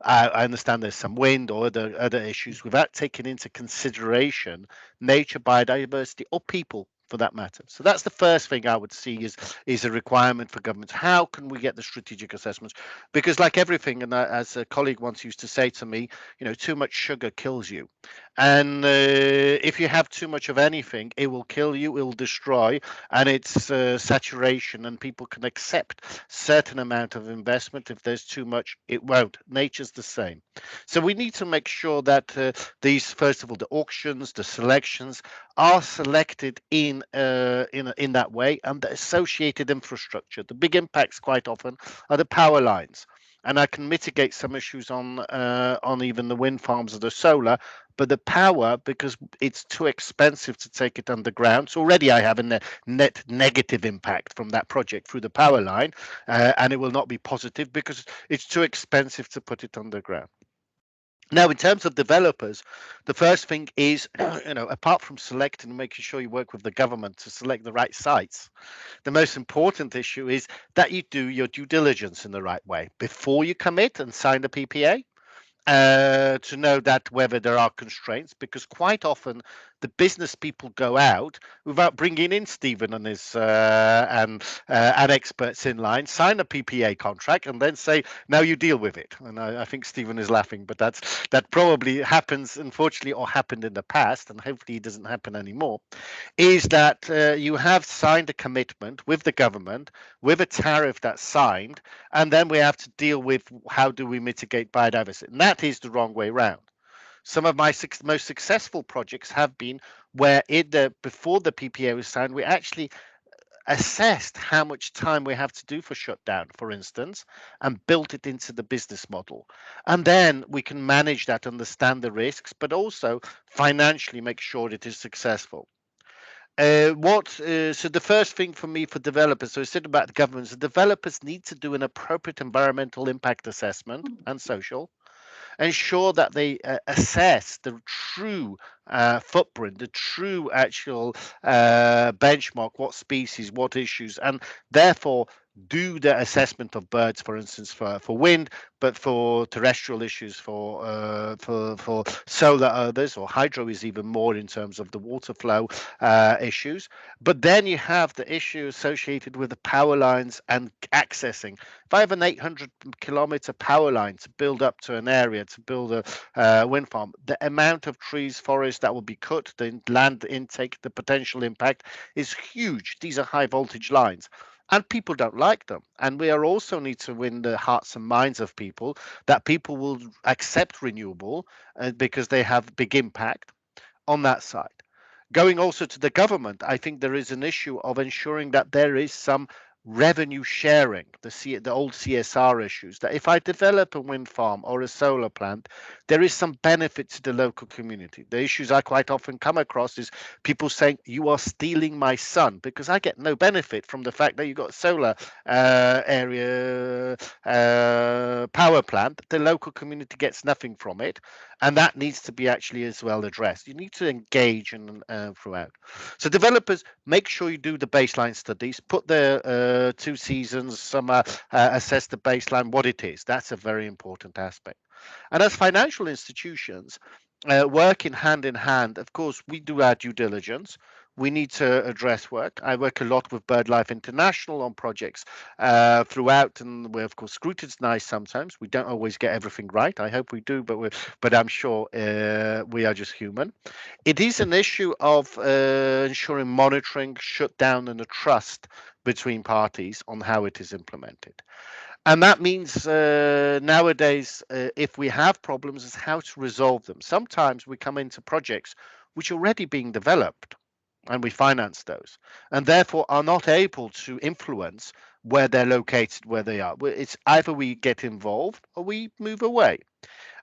I understand there's some wind or other issues, without taking into consideration nature, biodiversity, or people for that matter. So that's the first thing I would see is a requirement for governments. How can we get the strategic assessments? Because like everything, and as a colleague once used to say to me, too much sugar kills you. And if you have too much of anything, it will kill you, it will destroy, and it's saturation, and people can accept certain amount of investment. If there's too much, it won't. Nature's the same. So we need to make sure that these, first of all, the auctions, the selections are selected in that way, and the associated infrastructure. The big impacts quite often are the power lines. And I can mitigate some issues on even the wind farms or the solar but the power, because it's too expensive to take it underground. So already I have a net negative impact from that project through the power line, and it will not be positive because it's too expensive to put it underground. Now, in terms of developers, the first thing is, apart from selecting and making sure you work with the government to select the right sites, the most important issue is that you do your due diligence in the right way before you commit and sign the PPA. To know that whether there are constraints, because quite often the business people go out without bringing in Stephen and his and experts in line, sign a PPA contract, and then say, "Now you deal with it." And I think Stephen is laughing, but that probably happens, unfortunately, or happened in the past, and hopefully it doesn't happen anymore. Is that you have signed a commitment with the government, with a tariff that's signed, and then we have to deal with how do we mitigate biodiversity. And that is the wrong way round. Some of my most successful projects have been where before the PPA was signed, we actually assessed how much time we have to do for shutdown, for instance, and built it into the business model. And then we can manage that, understand the risks, but also financially make sure it is successful. So the first thing for me for developers, so I said about the governments, the developers need to do an appropriate environmental impact assessment and social, ensure that they assess the true footprint, the true actual benchmark, what species, what issues, and therefore do the assessment of birds, for instance, for wind, but for terrestrial issues, for solar others, or hydro is even more in terms of the water flow issues. But then you have the issue associated with the power lines and accessing. If I have an 800-kilometer power line to build up to an area to build a wind farm, the amount of trees, forests that will be cut, the land intake, the potential impact is huge. These are high voltage lines. And people don't like them. And we are also need to win the hearts and minds of people, that people will accept renewable because they have big impact on that side. Going also to the government, I think there is an issue of ensuring that there is some revenue sharing, the old CSR issues, that if I develop a wind farm or a solar plant, there is some benefit to the local community. The issues I quite often come across is people saying, "You are stealing my sun," because I get no benefit from the fact that you got solar area power plant. The local community gets nothing from it, and that needs to be actually as well addressed. You need to engage and throughout. So developers, make sure you do the baseline studies, put the 2 seasons, summer, assess the baseline, what it is. That's a very important aspect. And as financial institutions, working hand in hand, of course, we do our due diligence. We need to address work. I work a lot with BirdLife International on projects throughout, and we of course scrutinize sometimes. We don't always get everything right. I hope we do, but I'm sure we are just human. It is an issue of ensuring monitoring, shutdown, and a trust between parties on how it is implemented. And that means nowadays, if we have problems, is how to resolve them. Sometimes we come into projects which are already being developed, and we finance those, and therefore are not able to influence where they're located, where they are. It's either we get involved or we move away.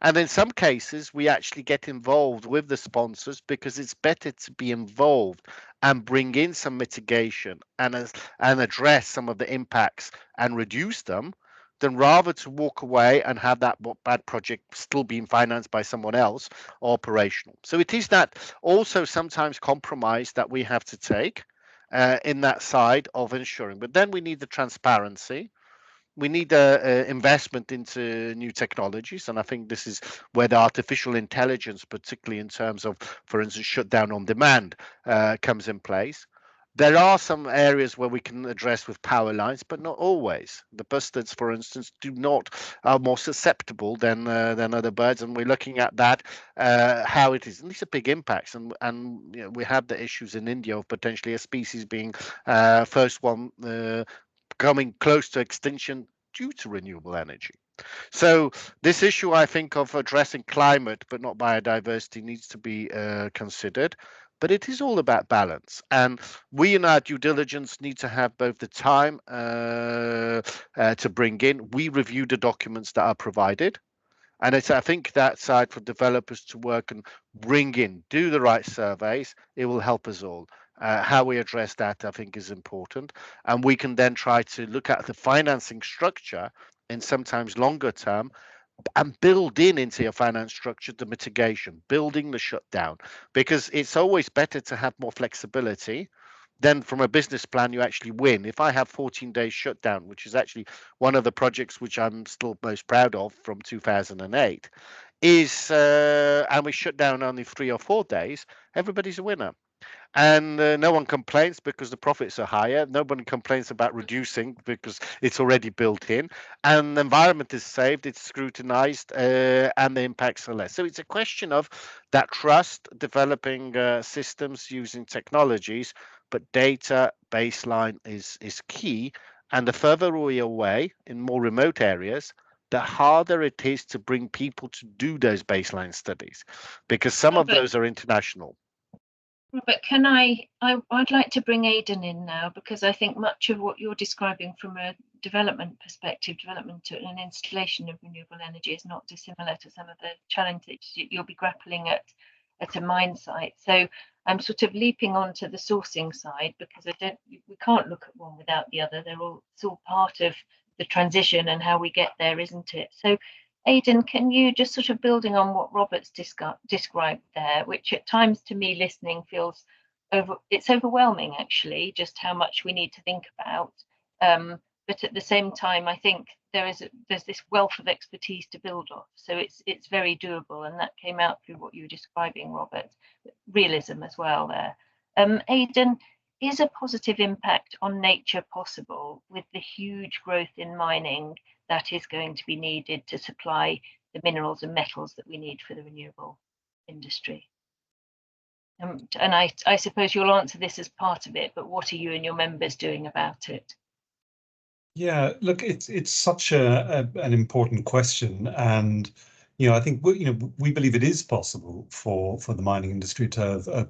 And in some cases, we actually get involved with the sponsors because it's better to be involved and bring in some mitigation and address some of the impacts and reduce them, than rather to walk away and have that bad project still being financed by someone else operational. So it is that also sometimes compromise that we have to take in that side of ensuring. But then we need the transparency. We need investment into new technologies, and I think this is where the artificial intelligence, particularly in terms of, for instance, shutdown on demand, comes in place. There are some areas where we can address with power lines, but not always. The bustards, for instance, are more susceptible than other birds, and we're looking at that how it is. And these are big impacts, and you know, we have the issues in India of potentially a species being first one coming close to extinction due to renewable energy. So this issue, I think, of addressing climate but not biodiversity needs to be considered. But it is all about balance, and we in our due diligence need to have both the time to bring in. We review the documents that are provided, And I think that side for developers to work and bring in, do the right surveys, it will help us all. How we address that, I think, is important. And we can then try to look at the financing structure in sometimes longer term and build into your finance structure the mitigation, building the shutdown, because it's always better to have more flexibility. Then from a business plan, you actually win. If I have 14 days shutdown, which is actually one of the projects which I'm still most proud of from 2008, is and we shut down only 3 or 4 days, everybody's a winner. And no one complains because the profits are higher. Nobody complains about reducing because it's already built in, and the environment is saved, it's scrutinized, and the impacts are less. So it's a question of that trust, developing systems using technologies, but data baseline is key. And the further we are away in more remote areas, the harder it is to bring people to do those baseline studies, because some of those are international. Robert, I'd like to bring Aidan in now, because I think much of what you're describing from a development perspective, development and installation of renewable energy, is not dissimilar to some of the challenges you'll be grappling at a mine site. So I'm sort of leaping onto the sourcing side, because we can't look at one without the other. It's all part of the transition and how we get there, isn't it? So Aidan, can you, just sort of building on what Robert's described there, which at times to me listening feels it's overwhelming actually, just how much we need to think about. But at the same time, I think there's this wealth of expertise to build off. So it's very doable, and that came out through what you were describing, Robert. Realism as well there. Aidan, is a positive impact on nature possible with the huge growth in mining that is going to be needed to supply the minerals and metals that we need for the renewable industry? And I suppose you'll answer this as part of it, but what are you and your members doing about it? Yeah, look, it's such an important question, and I think we believe it is possible for the mining industry to have a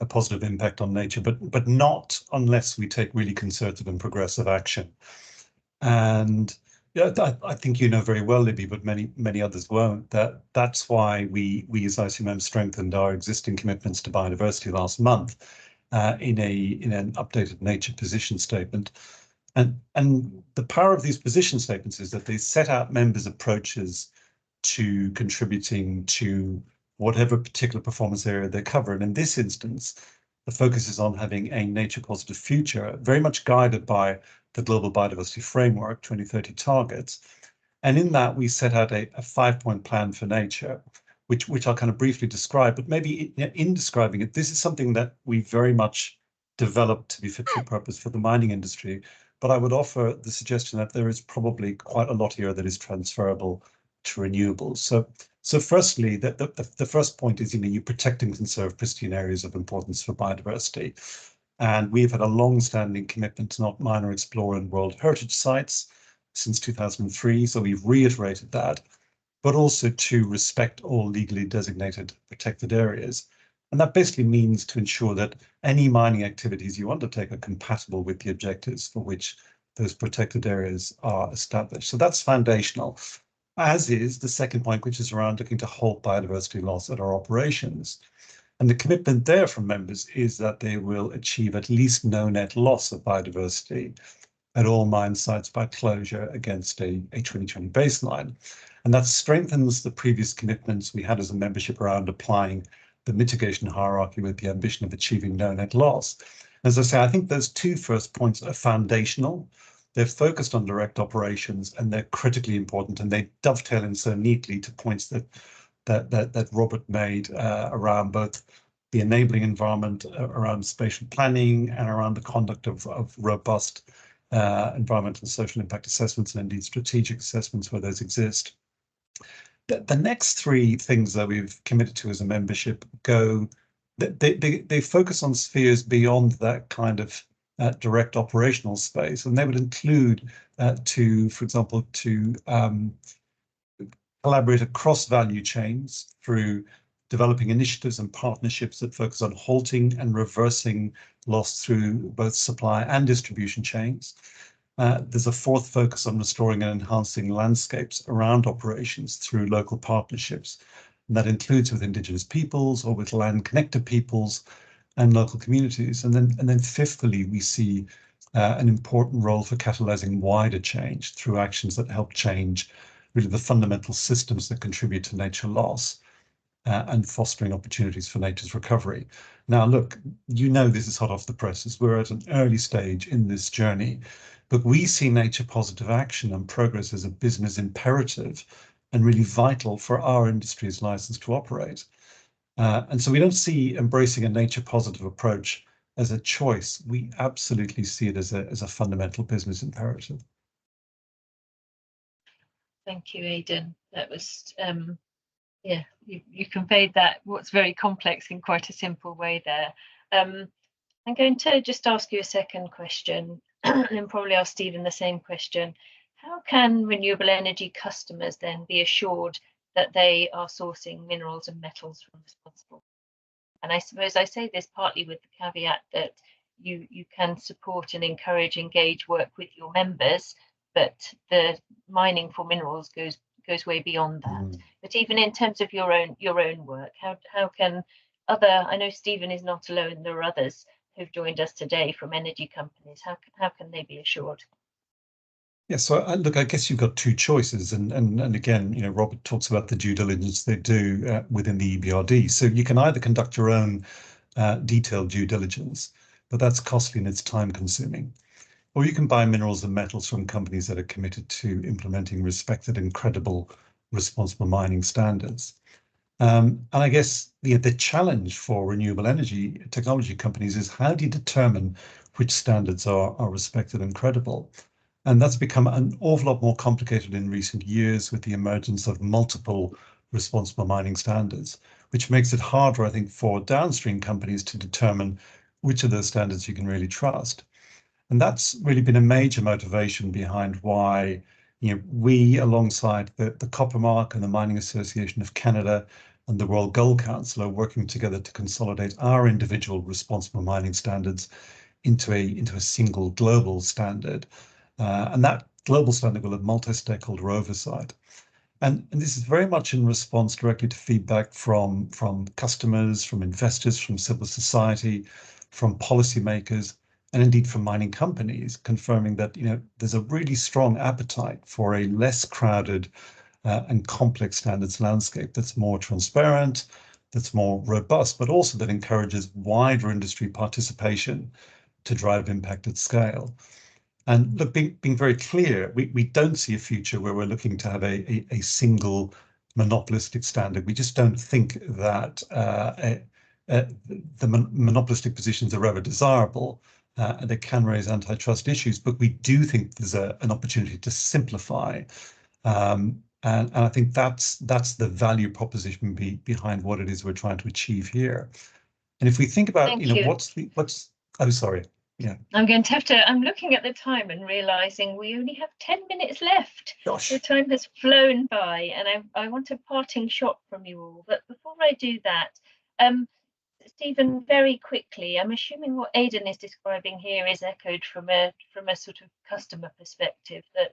positive impact on nature, but not unless we take really concerted and progressive action. And I think you know very well, Libby, but many others won't. That's why we as ICMM strengthened our existing commitments to biodiversity last month in an updated nature position statement. And the power of these position statements is that they set out members' approaches to contributing to whatever particular performance area they cover. And in this instance, the focus is on having a nature positive future, very much guided by the Global Biodiversity Framework 2030 targets. And in that, we set out a 5-point plan for nature, which I'll kind of briefly describe. But maybe in describing it, this is something that we very much developed to be fit for purpose for the mining industry. But I would offer the suggestion that there is probably quite a lot here that is transferable to renewables. So firstly, the first point is, you protect and conserve pristine areas of importance for biodiversity. And we've had a long-standing commitment to not mine or explore in World Heritage Sites since 2003. So we've reiterated that, but also to respect all legally designated protected areas. And that basically means to ensure that any mining activities you undertake are compatible with the objectives for which those protected areas are established. So that's foundational, as is the second point, which is around looking to halt biodiversity loss at our operations. And the commitment there from members is that they will achieve at least no net loss of biodiversity at all mine sites by closure against a 2020 baseline. And that strengthens the previous commitments we had as a membership around applying the mitigation hierarchy with the ambition of achieving no net loss. As I say, I think those two first points are foundational. They're focused on direct operations, and they're critically important, and they dovetail in so neatly to points that Robert made around both the enabling environment, around spatial planning, and around the conduct of robust environmental and social impact assessments, and indeed strategic assessments where those exist. The next three things that we've committed to as a membership they focus on spheres beyond that kind of direct operational space, and they would include for example, to collaborate across value chains through developing initiatives and partnerships that focus on halting and reversing loss through both supply and distribution chains. There's a fourth focus on restoring and enhancing landscapes around operations through local partnerships. And that includes with Indigenous peoples or with land-connected peoples and local communities. And then fifthly, we see an important role for catalyzing wider change through actions that help change really the fundamental systems that contribute to nature loss and fostering opportunities for nature's recovery. Now, look, you know this is hot off the presses. We're at an early stage in this journey, but we see nature positive action and progress as a business imperative and really vital for our industry's license to operate. And so we don't see embracing a nature positive approach as a choice. We absolutely see it as a fundamental business imperative. Thank you, Aidan. That was, yeah, you conveyed that what's very complex in quite a simple way there. I'm going to just ask you a second question and then probably ask Stephen the same question. How can renewable energy customers then be assured that they are sourcing minerals and metals from responsible? And I suppose I say this partly with the caveat that you can support and encourage, engage, work with your members, but the mining for minerals goes way beyond that. But even in terms of your own work, how can other, I know Stephen is not alone, there are others who've joined us today from energy companies. How can they be assured? Yeah, so look, I guess you've got two choices, and again, you know, Robert talks about the due diligence they do within the EBRD. So you can either conduct your own detailed due diligence, but that's costly and it's time consuming, or you can buy minerals and metals from companies that are committed to implementing respected and credible responsible mining standards. And I guess the challenge for renewable energy technology companies is how do you determine which standards are respected and credible? And that's become an awful lot more complicated in recent years with the emergence of multiple responsible mining standards, which makes it harder, I think, for downstream companies to determine which of those standards you can really trust. And that's really been a major motivation behind why, you know, we, alongside the Copper Mark and the Mining Association of Canada and the World Gold Council, are working together to consolidate our individual responsible mining standards into a single global standard. And that global standard will have multi-stakeholder oversight. And this is very much in response directly to feedback from customers, from investors, from civil society, from policymakers, and indeed from mining companies, confirming that, you know, there's a really strong appetite for a less crowded and complex standards landscape that's more transparent, that's more robust, but also that encourages wider industry participation to drive impact at scale. And look, being very clear, we don't see a future where we're looking to have a single monopolistic standard. We just don't think that the monopolistic positions are ever desirable. And they can raise antitrust issues, but we do think there's an opportunity to simplify. And I think that's the value proposition behind what it is we're trying to achieve here. And if we think about, you know, what's oh, sorry. Yeah. I'm going to have to, I'm looking at the time and realizing we only have 10 minutes left. Gosh. The time has flown by and I want a parting shot from you all. But before I do that, Stephen, very quickly, I'm assuming what Aidan is describing here is echoed from a sort of customer perspective, that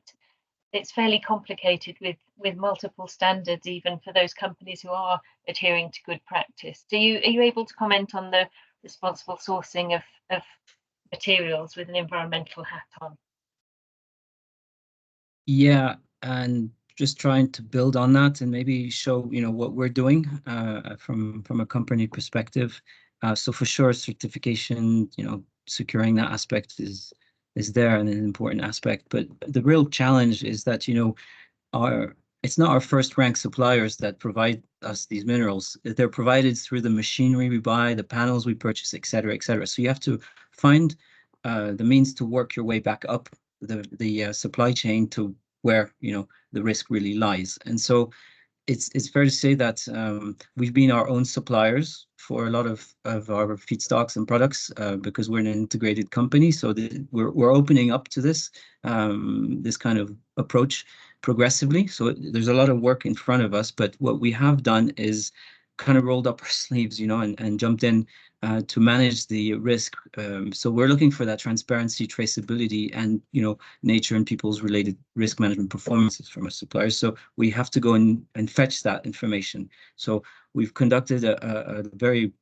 it's fairly complicated with multiple standards, even for those companies who are adhering to good practice. Are you able to comment on the responsible sourcing of materials with an environmental hat on? Yeah, and just trying to build on that and maybe show, you know, what we're doing from a company perspective. So for sure, certification, you know, securing that aspect is there and an important aspect. But the real challenge is that, you know, it's not our first rank suppliers that provide us these minerals. They're provided through the machinery we buy, the panels we purchase, et cetera, et cetera. So you have to find the means to work your way back up the supply chain to where, you know, the risk really lies. And so it's fair to say that we've been our own suppliers for a lot of our feedstocks and products because we're an integrated company. So we're opening up to this this kind of approach progressively. So there's a lot of work in front of us. But what we have done is kind of rolled up our sleeves, you know, and jumped in to manage the risk. So we're looking for that transparency, traceability, and, you know, nature and people's related risk management performances from our suppliers. So we have to go and fetch that information. So we've conducted a very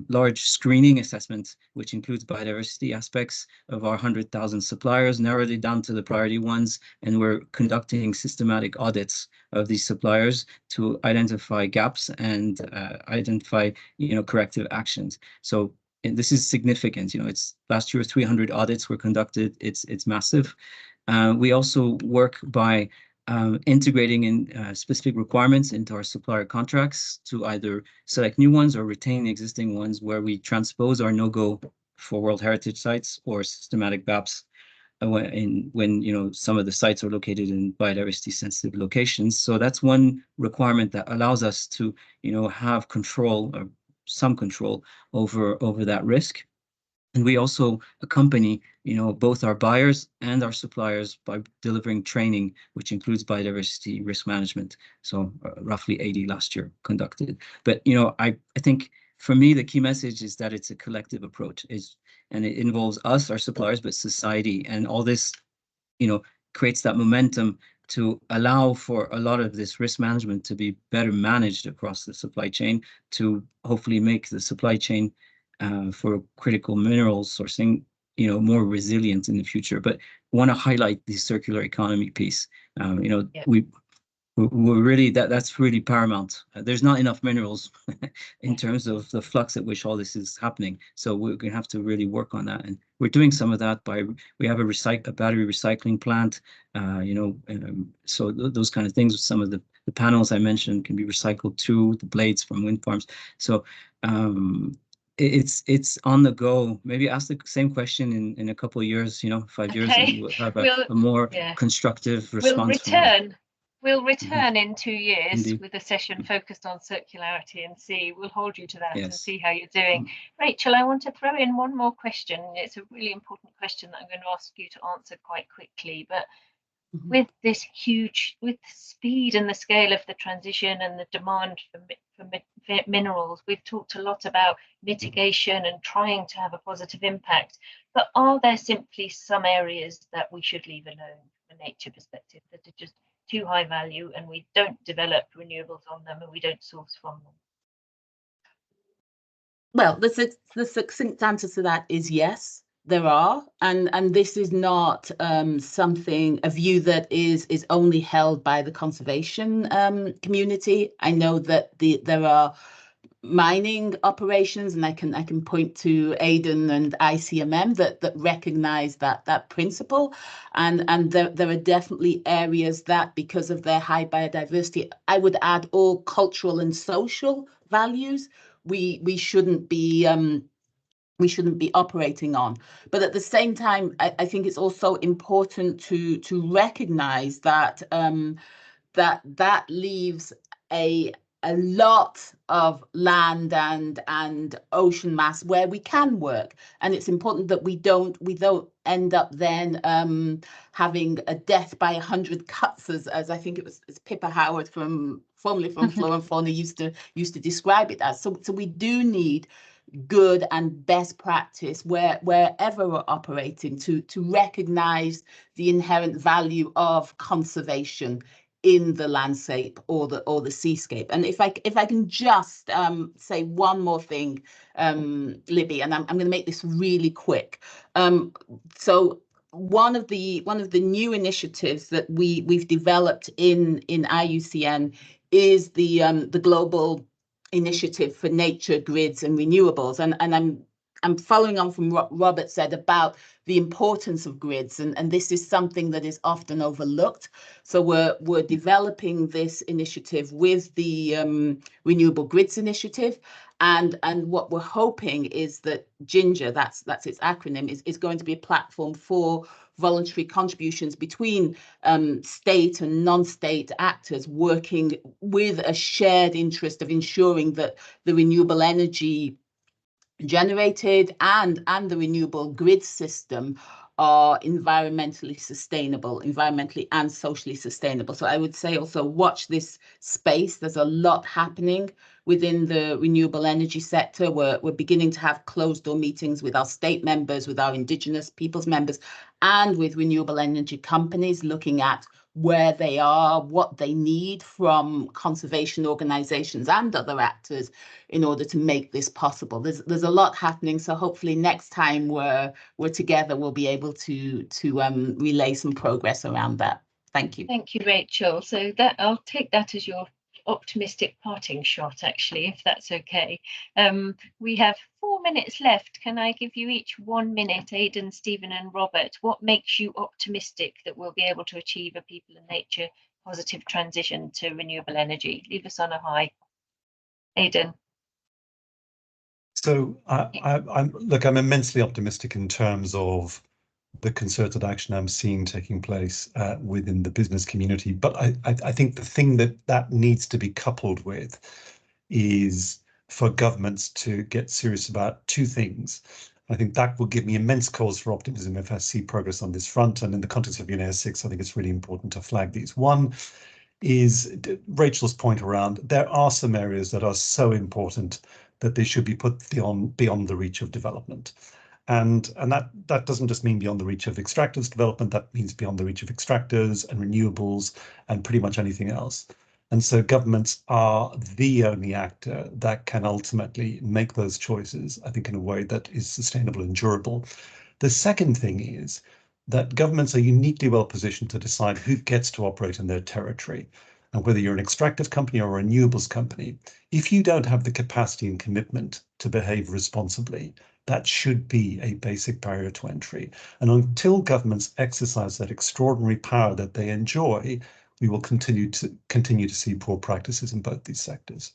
large screening assessment, which includes biodiversity aspects of our 100,000 suppliers, narrowed it down to the priority ones, and we're conducting systematic audits of these suppliers to identify gaps and identify, you know, corrective actions. So this is significant. You know, it's last year 300 audits were conducted. It's massive. We also work by integrating in specific requirements into our supplier contracts to either select new ones or retain existing ones, where we transpose our no-go for World Heritage sites or systematic BAPs when you know, some of the sites are located in biodiversity sensitive locations. So that's one requirement that allows us to, you know, have control or some control over that risk. And we also accompany, you know, both our buyers and our suppliers by delivering training, which includes biodiversity risk management. So roughly 80 last year conducted. But, you know, I think for me, the key message is that it's a collective approach, and it involves us, our suppliers, but society. And all this, you know, creates that momentum to allow for a lot of this risk management to be better managed across the supply chain, to hopefully make the supply chain for critical minerals sourcing, you know, more resilient in the future. But want to highlight the circular economy piece. You know, yeah. We're really, that's really paramount. There's not enough minerals in terms of the flux at which all this is happening. So we're going to have to really work on that. And we're doing some of that by, we have a battery recycling plant, you know, so those kind of things. Some of the panels I mentioned can be recycled too, the blades from wind farms. So it's on the go. Maybe ask the same question in a couple of years, you know, 5 years, and we'll have a more constructive response. We'll return in 2 years Indeed. With a session focused on circularity and see, we'll hold you to that and see how you're doing. Rachel, I want to throw in one more question. It's a really important question that I'm going to ask you to answer quite quickly, but with this huge, with the speed and the scale of the transition and the demand for minerals, we've talked a lot about mitigation and trying to have a positive impact, but are there simply some areas that we should leave alone from a nature perspective that are just too high value and we don't develop renewables on them and we don't source from them? Well, the succinct answer to that is yes, there are, and this is not a view that is only held by the conservation community. I know that there are mining operations, and I can point to Aidan and ICMM that recognise that principle, and there are definitely areas that, because of their high biodiversity, I would add all cultural and social values, we shouldn't be operating on. But at the same time, I think it's also important to recognise that that leaves a lot of land and ocean mass where we can work, and it's important that we don't end up then having a death by 100 cuts, as I think it's Pippa Howard formerly from Flora and Fauna used to describe it as. So we do need good and best practice wherever we're operating to recognise the inherent value of conservation in the landscape or the seascape. And if I can just say one more thing, Libby, and I'm going to make this really quick. So one of the new initiatives that we've developed in IUCN is the global initiative for nature, grids and renewables, and I'm following on from what Robert said about the importance of grids, and this is something that is often overlooked. So we're developing this initiative with the Renewable Grids Initiative, and what we're hoping is that Ginger, that's its acronym, is going to be a platform for voluntary contributions between state and non-state actors working with a shared interest of ensuring that the renewable energy generated and the renewable grid system are environmentally and socially sustainable. So I would say also watch this space. There's a lot happening within the renewable energy sector. We're beginning to have closed door meetings with our state members, with our Indigenous peoples members, and with renewable energy companies, looking at where they are, what they need from conservation organizations and other actors in order to make this possible. There's a lot happening, so hopefully next time we're together, we'll be able to relay some progress around that. Thank you. Thank you, Rachel. So that I'll take that as your optimistic parting shot, actually, if that's okay. We have 4 minutes left. Can I give you each 1 minute, Aidan, Stephen and Robert? What makes you optimistic that we'll be able to achieve a people and nature positive transition to renewable energy? Leave us on a high. Aidan. So I'm immensely optimistic in terms of the concerted action I'm seeing taking place within the business community. But I think the thing that needs to be coupled with is for governments to get serious about two things. I think that will give me immense cause for optimism if I see progress on this front. And in the context of UNEA-6, I think it's really important to flag these. One is Rachel's point around there are some areas that are so important that they should be put beyond the reach of development. And that doesn't just mean beyond the reach of extractors development, that means beyond the reach of extractors and renewables and pretty much anything else. And so governments are the only actor that can ultimately make those choices, I think, in a way that is sustainable and durable. The second thing is that governments are uniquely well positioned to decide who gets to operate in their territory. And whether you're an extractive company or a renewables company, if you don't have the capacity and commitment to behave responsibly, that should be a basic barrier to entry. And until governments exercise that extraordinary power that they enjoy, we will continue to see poor practices in both these sectors.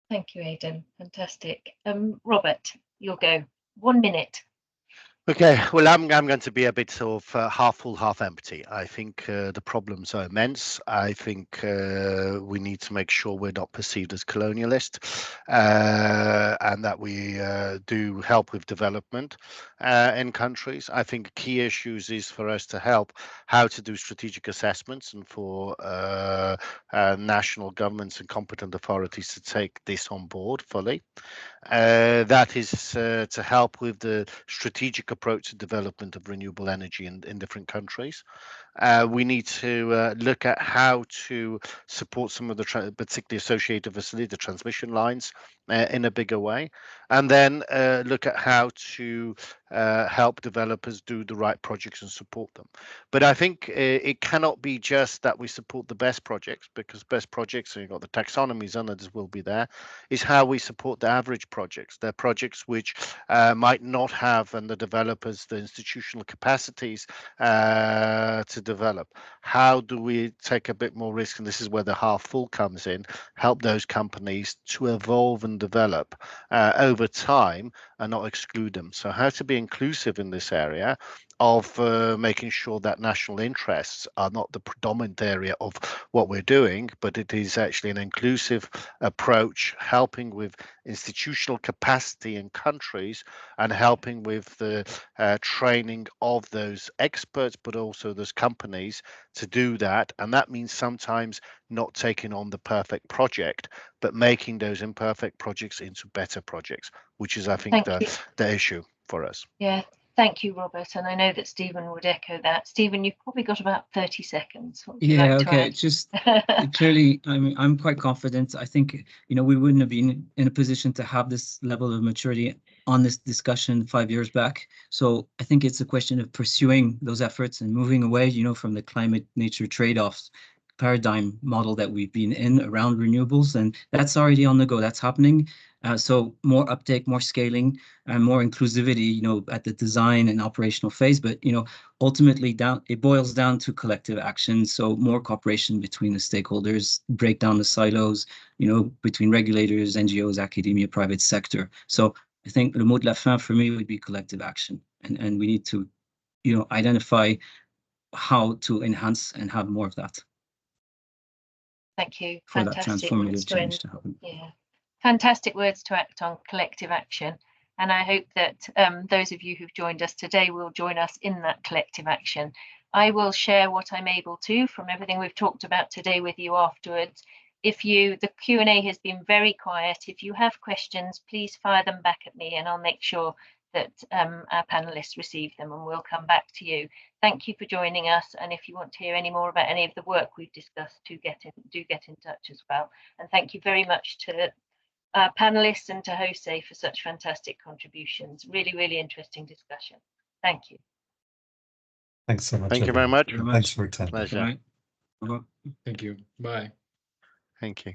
Thank you, Aidan. Fantastic. Robert, you'll go. 1 minute. Okay, well, I'm going to be a bit sort of half full, half empty. I think the problems are immense. I think we need to make sure we're not perceived as colonialist and that we do help with development in countries. I think key issues is for us to help how to do strategic assessments and for national governments and competent authorities to take this on board fully. That is to help with the strategic approach to development of renewable energy in different countries. We need to look at how to support some of the particularly associated facility, the transmission lines in a bigger way, and then look at how to help developers do the right projects and support them. But I think it cannot be just that we support the best projects, because best projects, and you've got the taxonomies and others will be there, is how we support the average projects. They're projects which might not have, and the developers, the institutional capacities to develop. How do we take a bit more risk? And this is where the half full comes in, help those companies to evolve and develop over time and not exclude them. So how to be inclusive in this area of making sure that national interests are not the predominant area of what we're doing, but it is actually an inclusive approach, helping with institutional capacity in countries and helping with the training of those experts, but also those companies to do that. And that means sometimes not taking on the perfect project, but making those imperfect projects into better projects, which is, I think, the issue for us. Yeah. Thank you, Robert. And I know that Stephen would echo that. Stephen, you've probably got about 30 seconds. Yeah, okay. Just clearly, I'm quite confident. I think, we wouldn't have been in a position to have this level of maturity on this discussion 5 years back. So I think it's a question of pursuing those efforts and moving away, from the climate nature trade-offs paradigm model that we've been in around renewables, and that's already on the go. That's happening. So more uptake, more scaling, and more inclusivity, at the design and operational phase. But, ultimately it boils down to collective action. So more cooperation between the stakeholders, break down the silos, between regulators, NGOs, academia, private sector. So I think le mot de la fin for me would be collective action. And we need to, identify how to enhance and have more of that. Thank you. For that transformative change to happen. Yeah. Fantastic words to act on, collective action. And I hope that those of you who've joined us today will join us in that collective action. I will share what I'm able to from everything we've talked about today with you afterwards. The Q&A has been very quiet. If you have questions, please fire them back at me and I'll make sure that our panelists receive them, and we'll come back to you. Thank you for joining us. And if you want to hear any more about any of the work we've discussed, do get in touch as well. And thank you very much to our panelists and to Jose for such fantastic contributions. Really, really interesting discussion. Thank you. Thanks so much. Thank you very much. Thanks for attending. Pleasure. Bye. Thank you. Bye. Thank you.